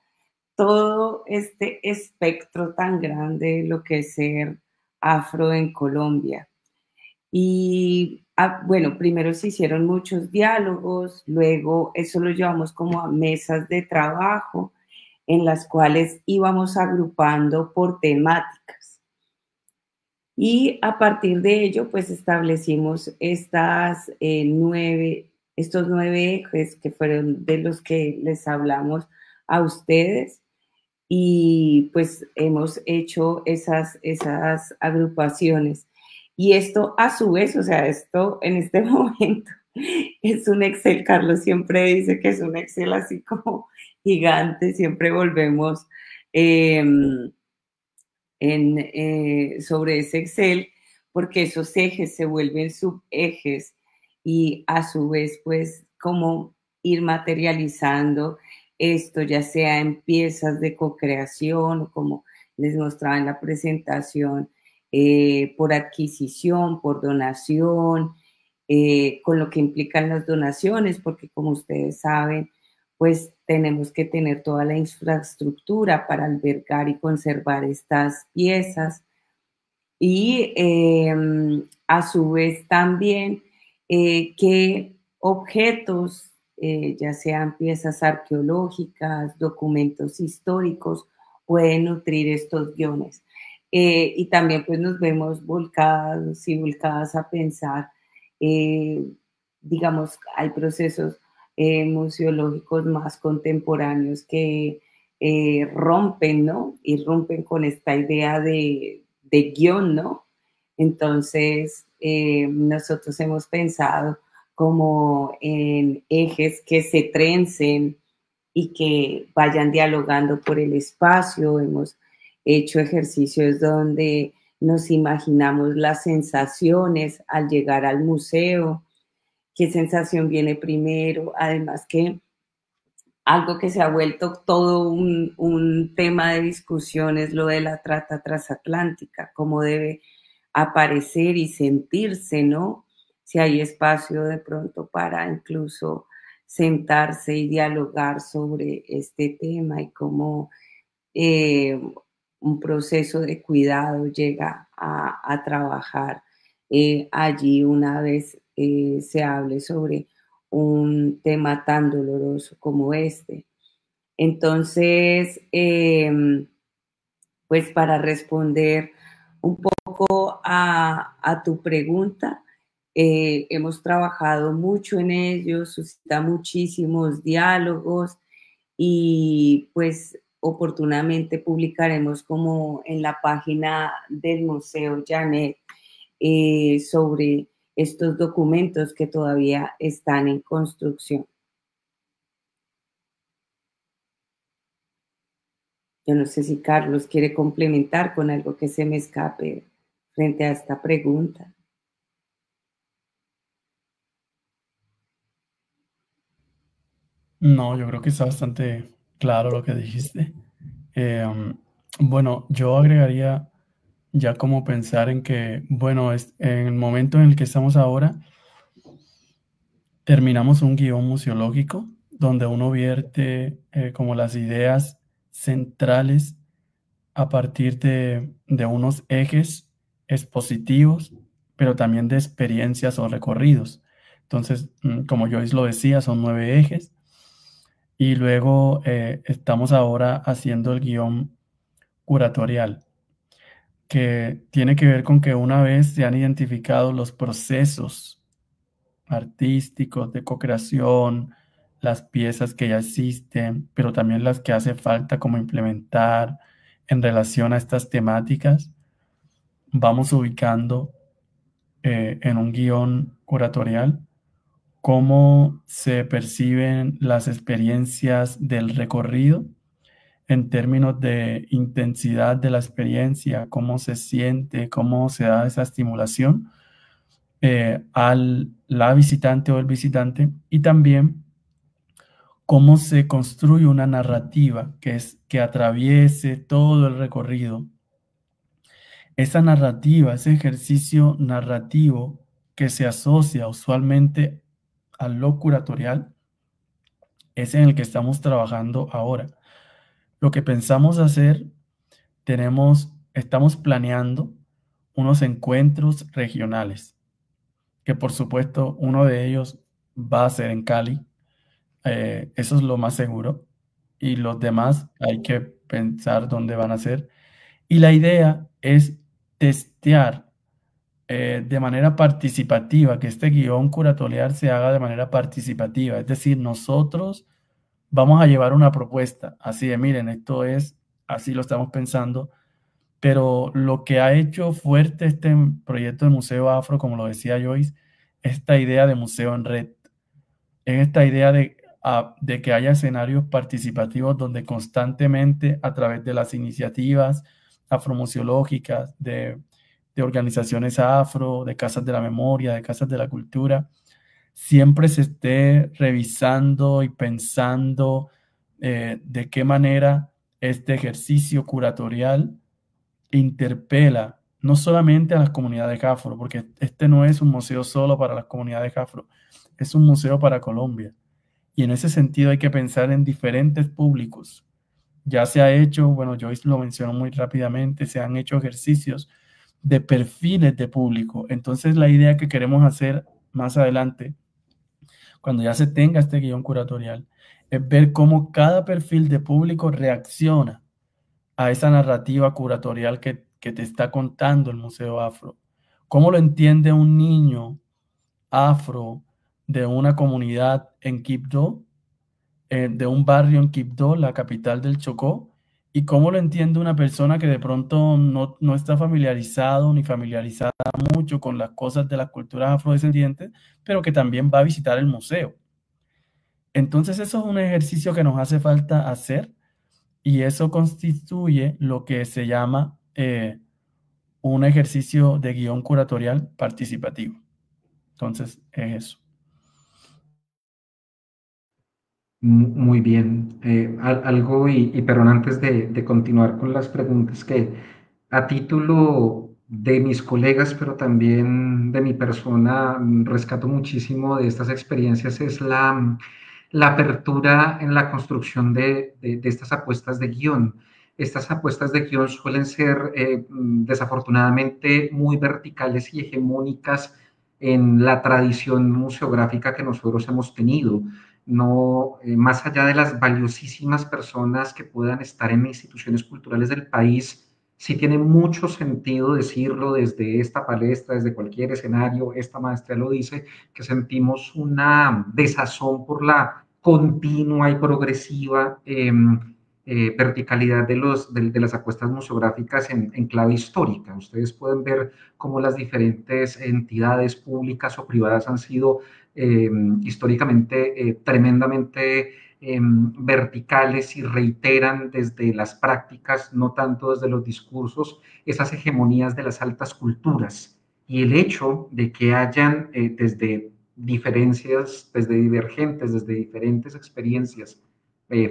todo este espectro tan grande de lo que es ser afro en Colombia. Y bueno, primero se hicieron muchos diálogos, luego eso lo llevamos como a mesas de trabajo en las cuales íbamos agrupando por temáticas. Y a partir de ello, pues establecimos estos 9 ejes que fueron de los que les hablamos a ustedes. Y pues hemos hecho esas agrupaciones. Y esto a su vez, o sea, esto en este momento es un Excel. Carlos siempre dice que es un Excel así como gigante, siempre volvemos sobre ese Excel, porque esos ejes se vuelven subejes y a su vez, pues, como ir materializando esto, ya sea en piezas de co-creación o como les mostraba en la presentación, por adquisición, por donación, con lo que implican las donaciones, porque como ustedes saben, pues tenemos que tener toda la infraestructura para albergar y conservar estas piezas. Y a su vez también qué objetos, ya sean piezas arqueológicas, documentos históricos, pueden nutrir estos guiones. Y también pues nos vemos volcados y volcadas a pensar, digamos, hay procesos museológicos más contemporáneos que rompen, ¿no? Y rompen con esta idea de guión, ¿no? Entonces, nosotros hemos pensado como en ejes que se trencen y que vayan dialogando por el espacio. Hemos hecho ejercicios donde nos imaginamos las sensaciones al llegar al museo, qué sensación viene primero, además que algo que se ha vuelto todo un tema de discusión es lo de la trata transatlántica, cómo debe aparecer y sentirse, ¿no? Si hay espacio de pronto para incluso sentarse y dialogar sobre este tema y cómo un proceso de cuidado llega a trabajar allí una vez se hable sobre un tema tan doloroso como este. Entonces, pues para responder un poco a tu pregunta, hemos trabajado mucho en ello, suscita muchísimos diálogos y pues oportunamente publicaremos como en la página del Museo Janet sobre estos documentos que todavía están en construcción. Yo no sé si Carlos quiere complementar con algo que se me escape frente a esta pregunta. No, yo creo que está bastante claro lo que dijiste. Bueno, yo agregaría ya como pensar en que, bueno, en el momento en el que estamos ahora, terminamos un guión museológico donde uno vierte como las ideas centrales a partir de unos ejes expositivos, pero también de experiencias o recorridos. Entonces, como Joyce lo decía, son 9 ejes. Y luego estamos ahora haciendo el guión curatorial, que tiene que ver con que una vez se han identificado los procesos artísticos de co-creación, las piezas que ya existen, pero también las que hace falta como implementar en relación a estas temáticas, vamos ubicando en un guión curatorial cómo se perciben las experiencias del recorrido en términos de intensidad de la experiencia, cómo se siente, cómo se da esa estimulación la visitante o el visitante, y también cómo se construye una narrativa que atraviese todo el recorrido. Esa narrativa, ese ejercicio narrativo que se asocia usualmente a lo curatorial, es en el que estamos trabajando ahora. Lo que pensamos hacer, estamos planeando unos encuentros regionales, que por supuesto uno de ellos va a ser en Cali, eso es lo más seguro, y los demás hay que pensar dónde van a ser. Y la idea es testear de manera participativa, que este guión curatorial se haga de manera participativa, es decir, nosotros vamos a llevar una propuesta, así de, miren, esto es, así lo estamos pensando, pero lo que ha hecho fuerte este proyecto de Museo Afro, como lo decía Joyce, es esta idea de museo en red, es esta idea de que haya escenarios participativos donde constantemente, a través de las iniciativas afromuseológicas, de organizaciones afro, de casas de la memoria, de casas de la cultura, siempre se esté revisando y pensando de qué manera este ejercicio curatorial interpela no solamente a las comunidades afro, porque este no es un museo solo para las comunidades afro, es un museo para Colombia. Y en ese sentido hay que pensar en diferentes públicos. Ya se ha hecho, bueno, Joyce lo mencionó muy rápidamente, se han hecho ejercicios de perfiles de público. Entonces la idea que queremos hacer más adelante, cuando ya se tenga este guión curatorial, es ver cómo cada perfil de público reacciona a esa narrativa curatorial que te está contando el Museo Afro. ¿Cómo lo entiende un niño afro de una comunidad en Quibdó, de un barrio en Quibdó, la capital del Chocó? ¿Y cómo lo entiende una persona que de pronto no está familiarizado ni familiarizada mucho con las cosas de las culturas afrodescendientes, pero que también va a visitar el museo? Entonces eso es un ejercicio que nos hace falta hacer, y eso constituye lo que se llama un ejercicio de guión curatorial participativo. Entonces es eso. Muy bien. Algo, perdón, antes de continuar con las preguntas, que a título de mis colegas, pero también de mi persona, rescato muchísimo de estas experiencias, es la apertura en la construcción de estas apuestas de guión. Estas apuestas de guión suelen ser desafortunadamente muy verticales y hegemónicas en la tradición museográfica que nosotros hemos tenido. No, más allá de las valiosísimas personas que puedan estar en instituciones culturales del país, sí tiene mucho sentido decirlo desde esta palestra, desde cualquier escenario, esta maestra lo dice, que sentimos una desazón por la continua y progresiva verticalidad de las apuestas museográficas en clave histórica. Ustedes pueden ver cómo las diferentes entidades públicas o privadas han sido históricamente tremendamente verticales y reiteran desde las prácticas, no tanto desde los discursos, esas hegemonías de las altas culturas. Y el hecho de que hayan desde diferencias, desde divergentes, desde diferentes experiencias,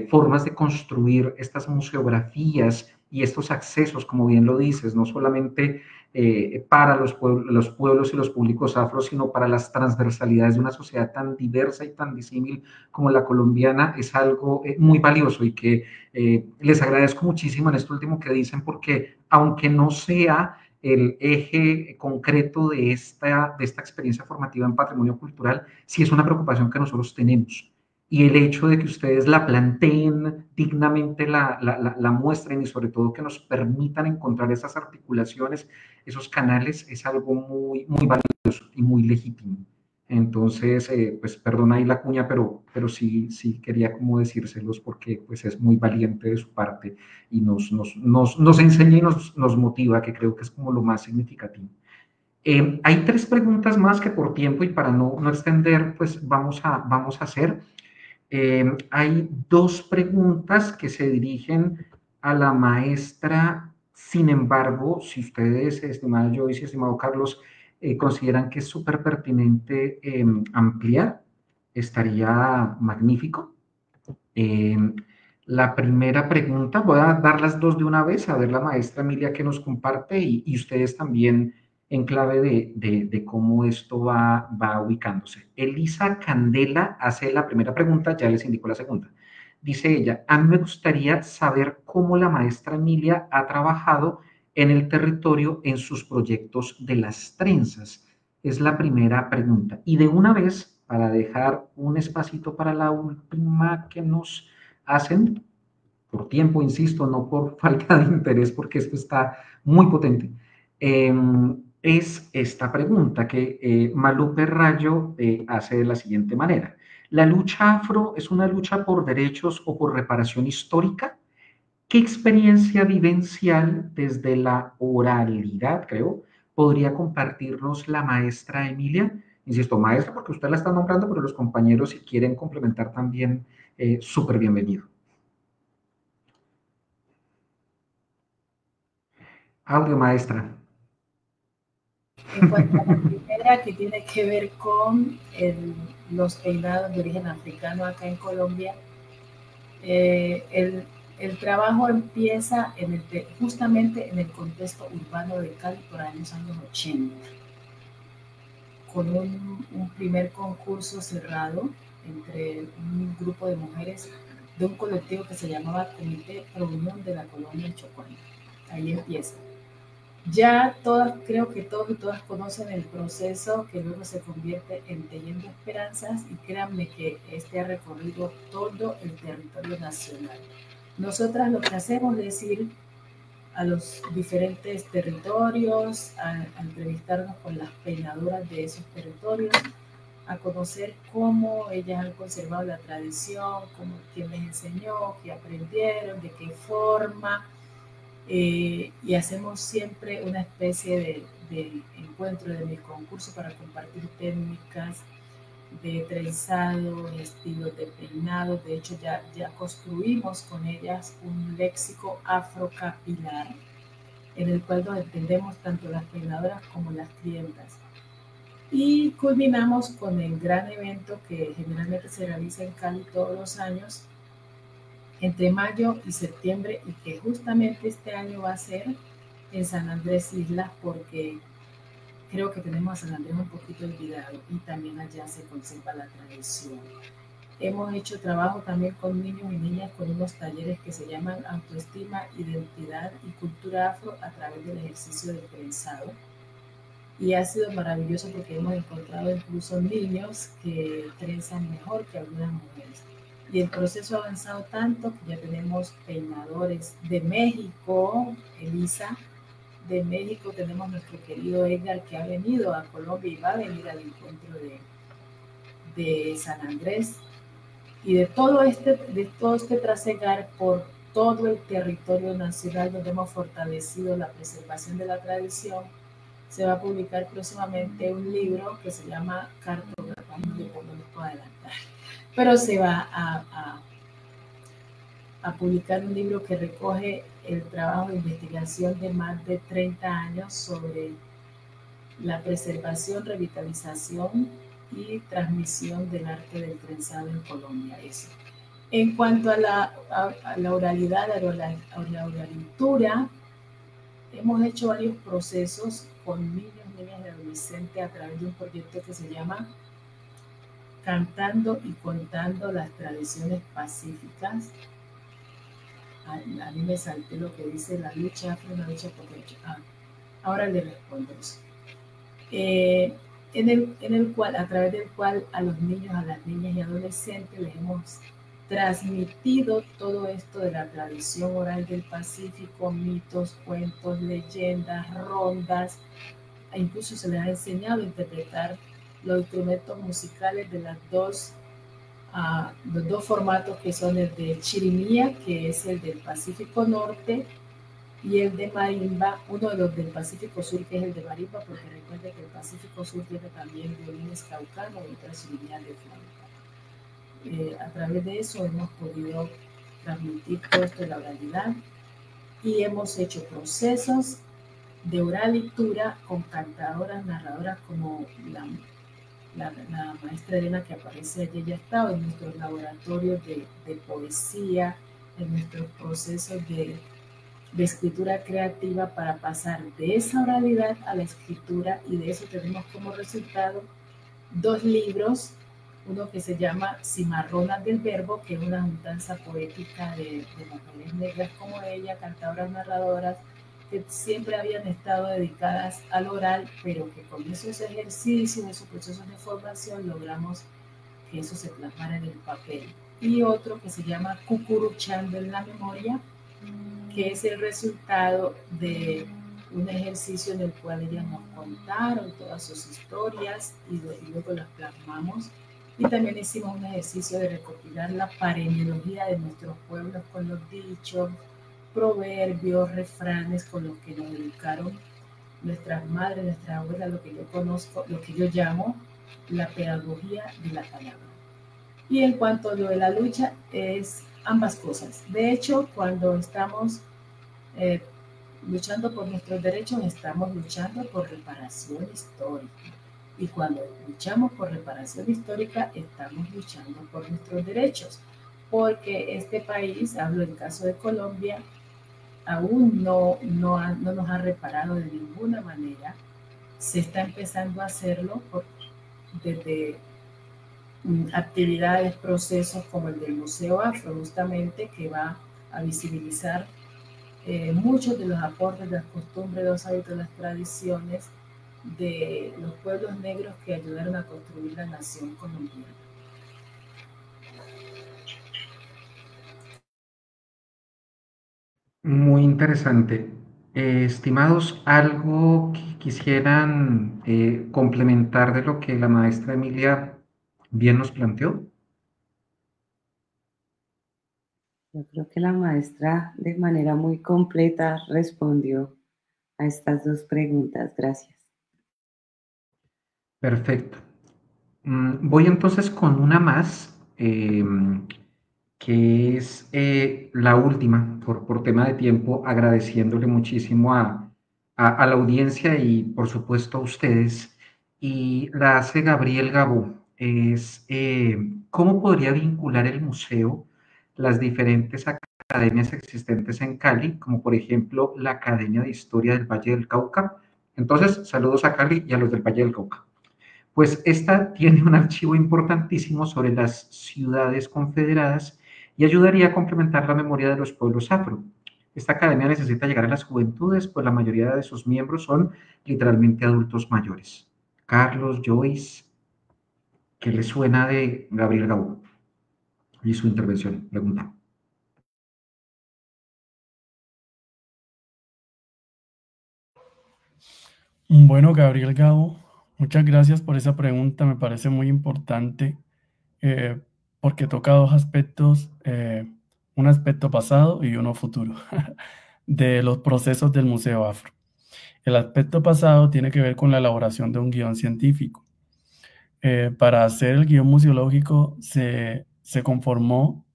formas de construir estas museografías y estos accesos, como bien lo dices, no solamente para los pueblos y los públicos afro, sino para las transversalidades de una sociedad tan diversa y tan disímil como la colombiana, es algo muy valioso y que les agradezco muchísimo en esto último que dicen, porque aunque no sea el eje concreto de esta experiencia formativa en patrimonio cultural, sí es una preocupación que nosotros tenemos. Y el hecho de que ustedes la planteen dignamente, la muestren y sobre todo que nos permitan encontrar esas articulaciones, esos canales, es algo muy, muy valioso y muy legítimo. Entonces, pues perdona ahí la cuña, pero sí, sí quería como decírselos porque pues es muy valiente de su parte y nos enseña y nos motiva, que creo que es como lo más significativo. Hay tres preguntas más que por tiempo y para no extender, pues vamos a hacer. Hay dos preguntas que se dirigen a la maestra. Sin embargo, si ustedes, estimada Joyce y estimado Carlos, consideran que es súper pertinente ampliar, estaría magnífico. Eh, la primera pregunta, voy a dar las dos de una vez, a ver la maestra Emilia que nos comparte y ustedes también en clave de cómo esto va ubicándose. Elisa Candela hace la primera pregunta, ya les indico la segunda. Dice ella, a mí me gustaría saber cómo la maestra Emilia ha trabajado en el territorio en sus proyectos de las trenzas. Es la primera pregunta. Y de una vez, para dejar un espacito para la última que nos hacen, por tiempo, insisto, no por falta de interés, porque esto está muy potente, es esta pregunta que Malupe Rayo hace de la siguiente manera. ¿La lucha afro es una lucha por derechos o por reparación histórica? ¿Qué experiencia vivencial desde la oralidad, creo, podría compartirnos la maestra Emilia? Insisto, maestra, porque usted la está nombrando, pero los compañeros, si quieren complementar también, súper bienvenido. Audio, maestra. En cuanto a la primera, que tiene que ver con los peinados de origen africano acá en Colombia, el trabajo empieza justamente en el contexto urbano de Cali por los años 80, con un primer concurso cerrado entre un grupo de mujeres de un colectivo que se llamaba Comité Pro Unión de la Colonia del Chocó. Ahí empieza. Ya todas, creo que todos y todas conocen el proceso que luego se convierte en Tejiendo Esperanzas, y créanme que este ha recorrido todo el territorio nacional. Nosotras lo que hacemos es ir a los diferentes territorios, a entrevistarnos con las peinadoras de esos territorios, a conocer cómo ellas han conservado la tradición, quién les enseñó, qué aprendieron, de qué forma. Y hacemos siempre una especie de encuentro de mi concurso para compartir técnicas de trenzado, estilos de peinado. De hecho, ya construimos con ellas un léxico afrocapilar en el cual nos entendemos tanto las peinadoras como las clientas. Y culminamos con el gran evento que generalmente se realiza en Cali todos los años, entre mayo y septiembre, y que justamente este año va a ser en San Andrés Islas, porque creo que tenemos a San Andrés un poquito olvidado y también allá se conserva la tradición. Hemos hecho trabajo también con niños y niñas con unos talleres que se llaman Autoestima, Identidad y Cultura Afro a través del ejercicio del trenzado. Y ha sido maravilloso porque hemos encontrado incluso niños que trenzan mejor que algunas mujeres. Y el proceso ha avanzado tanto que ya tenemos peinadores de México, Elisa. De México tenemos nuestro querido Edgar, que ha venido a Colombia y va a venir al encuentro de San Andrés. Y de todo este trasegar por todo el territorio nacional donde hemos fortalecido la preservación de la tradición, se va a publicar próximamente un libro que se llama Cartografía, no le puedo adelantar, pero se va a publicar un libro que recoge el trabajo de investigación de más de 30 años sobre la preservación, revitalización y transmisión del arte del trenzado en Colombia. En cuanto a la oralidad, a la oralitura, hemos hecho varios procesos con niños, niñas y adolescentes a través de un proyecto que se llama Cantando y Contando las Tradiciones Pacíficas. A mí me salté lo que dice la lucha afro, una lucha por derecho. Ahora le respondo eso. En el cual, a través del cual a los niños, a las niñas y adolescentes les hemos transmitido todo esto de la tradición oral del Pacífico, mitos, cuentos, leyendas, rondas, e incluso se les ha enseñado a interpretar los instrumentos musicales de los dos formatos que son el de chirimía, que es el del Pacífico Norte, y el de marimba, uno de los del Pacífico Sur, que es el de marimba, porque recuerden que el Pacífico Sur tiene también violines caucanos y otras chirimías de flauta. A través de eso hemos podido transmitir todo esto de la oralidad y hemos hecho procesos de oralitura con cantadoras, narradoras como la maestra Elena que aparece allí. Ella ha estado en nuestros laboratorios de poesía, en nuestros procesos de escritura creativa para pasar de esa oralidad a la escritura, y de eso tenemos como resultado 2 libros, uno que se llama Cimarronas del Verbo, que es una juntanza poética de mujeres negras como ella, cantadoras, narradoras, que siempre habían estado dedicadas al oral, pero que con esos ejercicios, esos procesos de formación, logramos que eso se plasmara en el papel. Y otro que se llama Cucuruchando en la Memoria, que es el resultado de un ejercicio en el cual ellas nos contaron todas sus historias y luego las plasmamos. Y también hicimos un ejercicio de recopilar la parenología de nuestros pueblos con los dichos, proverbios, refranes con los que nos educaron nuestras madres, nuestras abuelas, lo que yo conozco, lo que yo llamo la pedagogía de la palabra. Y en cuanto a lo de la lucha, es ambas cosas. De hecho, cuando estamos luchando por nuestros derechos, estamos luchando por reparación histórica. Y cuando luchamos por reparación histórica, estamos luchando por nuestros derechos. Porque este país, hablo del caso de Colombia, aún no nos ha reparado de ninguna manera. Se está empezando a hacerlo desde actividades, procesos como el del Museo Afro, justamente, que va a visibilizar muchos de los aportes, de las costumbres, de los hábitos, de las tradiciones de los pueblos negros que ayudaron a construir la nación colombiana. Muy interesante. Estimados, ¿algo que quisieran complementar de lo que la maestra Emilia bien nos planteó? Yo creo que la maestra de manera muy completa respondió a estas 2 preguntas. Gracias. Perfecto. Voy entonces con una más, que es la última, por tema de tiempo, agradeciéndole muchísimo a la audiencia y por supuesto a ustedes. Y la hace Gabriel Gabó. Es cómo podría vincular el museo las diferentes academias existentes en Cali, como por ejemplo la Academia de Historia del Valle del Cauca. Entonces, saludos a Cali y a los del Valle del Cauca. Pues esta tiene un archivo importantísimo sobre las ciudades confederadas y ayudaría a complementar la memoria de los pueblos afro. Esta academia necesita llegar a las juventudes, pues la mayoría de sus miembros son literalmente adultos mayores. Carlos, Joyce, ¿qué les suena de Gabriel Gabó y su intervención? Pregunta. Bueno, Gabriel Gabo, muchas gracias por esa pregunta. Me parece muy importante porque toca 2 aspectos, un aspecto pasado y uno futuro de los procesos del Museo Afro. El aspecto pasado tiene que ver con la elaboración de un guión científico. Para hacer el guión museológico se conformó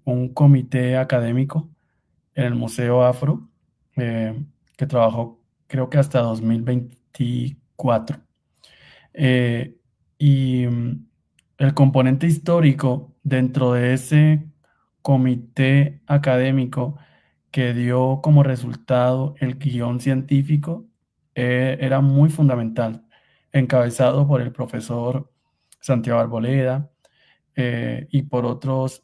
un comité académico en el Museo Afro que trabajó creo que hasta 2024. Y el componente histórico dentro de ese comité académico que dio como resultado el guión científico, era muy fundamental, encabezado por el profesor Santiago Arboleda, y por otros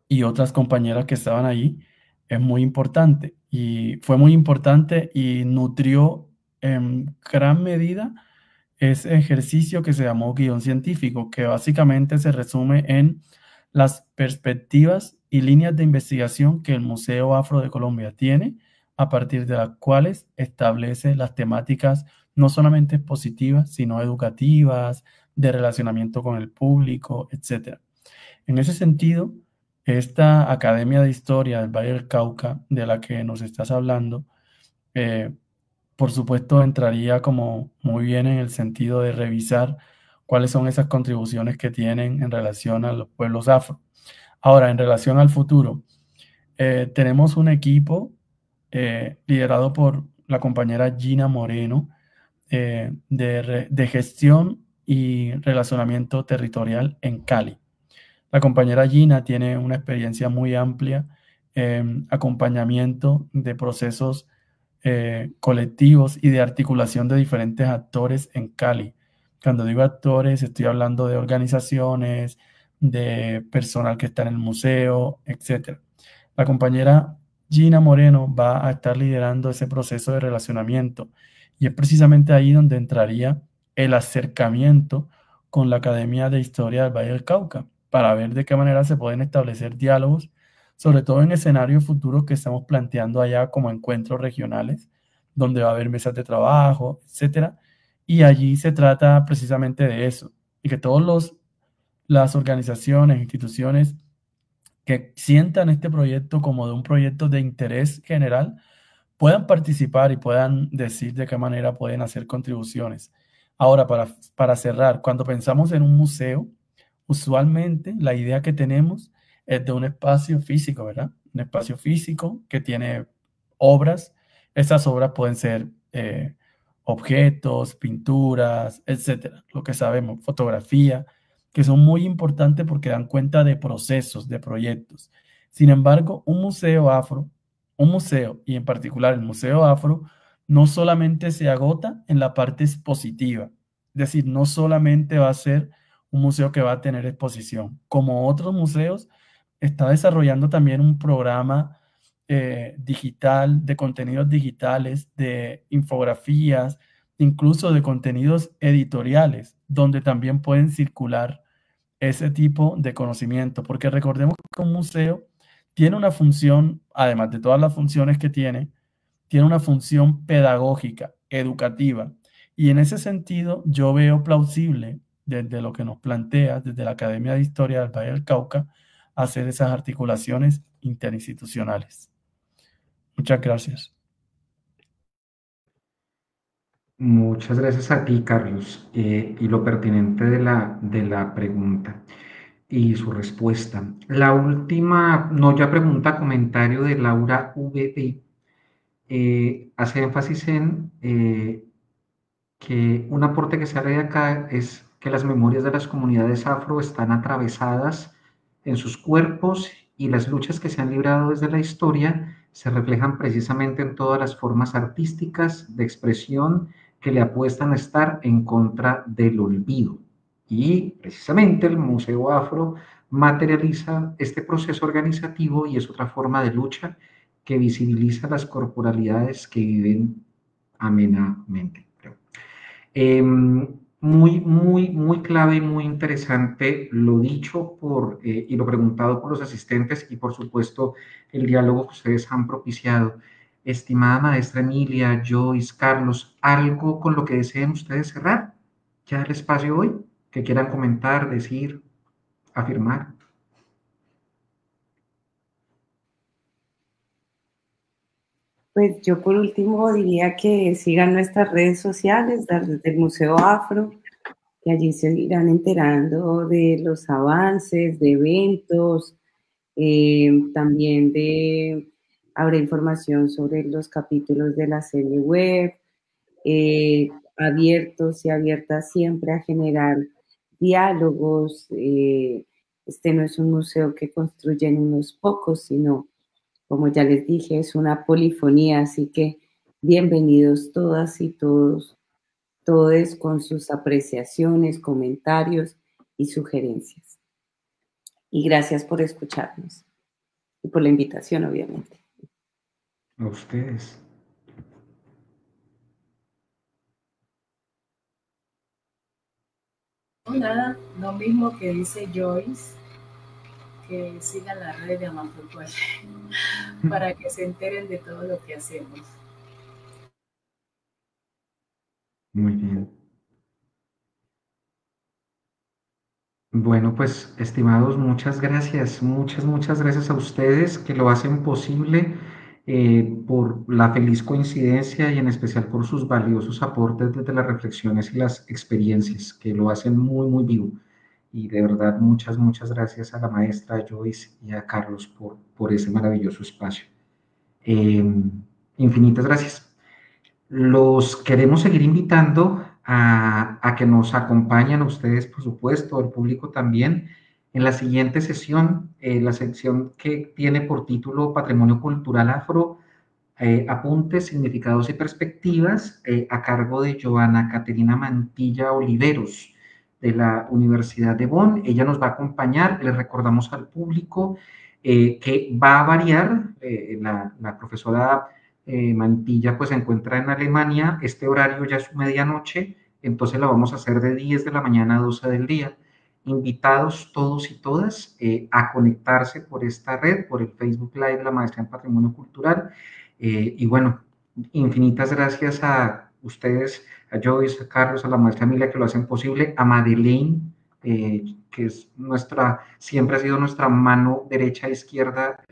y otras compañeras que estaban ahí. Es muy importante y fue muy importante y nutrió en gran medida ese ejercicio que se llamó guión científico, que básicamente se resume en las perspectivas y líneas de investigación que el Museo Afro de Colombia tiene, a partir de las cuales establece las temáticas no solamente expositivas, sino educativas, de relacionamiento con el público, etc. En ese sentido, esta Academia de Historia del Valle del Cauca, de la que nos estás hablando, por supuesto entraría como muy bien en el sentido de revisar cuáles son esas contribuciones que tienen en relación a los pueblos afro. Ahora, en relación al futuro, tenemos un equipo liderado por la compañera Gina Moreno, de gestión y relacionamiento territorial en Cali. La compañera Gina tiene una experiencia muy amplia en acompañamiento de procesos colectivos y de articulación de diferentes actores en Cali. Cuando digo actores, estoy hablando de organizaciones, de personal que está en el museo, etc. La compañera Gina Moreno va a estar liderando ese proceso de relacionamiento y es precisamente ahí donde entraría el acercamiento con la Academia de Historia del Valle del Cauca, para ver de qué manera se pueden establecer diálogos, sobre todo en escenarios futuros que estamos planteando allá como encuentros regionales, donde va a haber mesas de trabajo, etcétera. Y allí se trata precisamente de eso, y que todas las organizaciones, instituciones que sientan este proyecto como de un proyecto de interés general, puedan participar y puedan decir de qué manera pueden hacer contribuciones. Ahora, para cerrar, cuando pensamos en un museo, usualmente la idea que tenemos es de un espacio físico, ¿verdad? Un espacio físico que tiene obras. Esas obras pueden ser objetos, pinturas, etcétera, lo que sabemos, fotografía, que son muy importantes porque dan cuenta de procesos, de proyectos. Sin embargo, un museo, y en particular el Museo Afro, no solamente se agota en la parte expositiva, es decir, no solamente va a ser un museo que va a tener exposición. Como otros museos, está desarrollando también un programa digital, de contenidos digitales, de infografías, incluso de contenidos editoriales, donde también pueden circular ese tipo de conocimiento, porque recordemos que un museo tiene una función, además de todas las funciones que tiene una función pedagógica, educativa, y en ese sentido yo veo plausible, desde lo que nos plantea, desde la Academia de Historia del Valle del Cauca, hacer esas articulaciones interinstitucionales. Muchas gracias. Muchas gracias a ti, Carlos, y lo pertinente de la pregunta y su respuesta. La última, no ya pregunta, comentario de Laura VD, hace énfasis en que un aporte que sale de acá es que las memorias de las comunidades afro están atravesadas en sus cuerpos y las luchas que se han librado desde la historia se reflejan precisamente en todas las formas artísticas de expresión que le apuestan a estar en contra del olvido. Y precisamente el Museo Afro materializa este proceso organizativo y es otra forma de lucha que visibiliza las corporalidades que viven amenamente. Muy clave y muy interesante lo dicho y lo preguntado por los asistentes y por supuesto el diálogo que ustedes han propiciado. Estimada maestra Emilia, Joyce, Carlos, ¿algo con lo que deseen ustedes cerrar? ¿Ya el espacio hoy? ¿Que quieran comentar, decir, afirmar? Pues yo por último diría que sigan nuestras redes sociales del Museo Afro, que allí se irán enterando de los avances, de eventos, también habrá información sobre los capítulos de la serie web, abiertos y abiertas siempre a generar diálogos, Este no es un museo que construyen unos pocos, sino, como ya les dije, es una polifonía, así que bienvenidos todas y todos con sus apreciaciones, comentarios y sugerencias. Y gracias por escucharnos y por la invitación, obviamente. A ustedes. Nada, lo mismo que dice Joyce, que sigan la red de Amafutuay para que se enteren de todo lo que hacemos. Muy bien. Bueno, pues estimados, muchas gracias, muchas gracias a ustedes que lo hacen posible, por la feliz coincidencia y en especial por sus valiosos aportes desde las reflexiones y las experiencias que lo hacen muy vivo. Y de verdad, muchas gracias a la maestra Joyce y a Carlos por ese maravilloso espacio. Infinitas gracias. Los queremos seguir invitando a que nos acompañen a ustedes, por supuesto, el público también, en la siguiente sesión, la sección que tiene por título Patrimonio Cultural Afro, apuntes, significados y perspectivas, a cargo de Joana Caterina Mantilla Oliveros, de la Universidad de Bonn. Ella nos va a acompañar, les recordamos al público que va a variar, la profesora Mantilla pues se encuentra en Alemania, este horario ya es su medianoche, entonces la vamos a hacer de 10 de la mañana a 12 del día. Invitados todos y todas a conectarse por esta red, por el Facebook Live de la Maestría en Patrimonio Cultural. Y bueno, infinitas gracias a ustedes, a Joyce, a Carlos, a la maestra Emilia que lo hacen posible, a Madeleine, que es siempre ha sido nuestra mano derecha e izquierda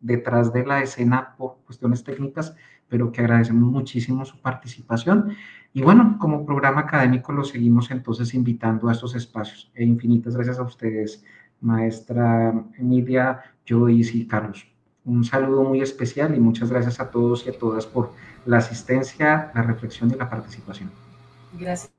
detrás de la escena por cuestiones técnicas, pero que agradecemos muchísimo su participación. Y bueno, como programa académico lo seguimos entonces invitando a estos espacios. Infinitas gracias a ustedes, maestra Emilia, Joyce y Carlos. Un saludo muy especial y muchas gracias a todos y a todas por la asistencia, la reflexión y la participación. Gracias.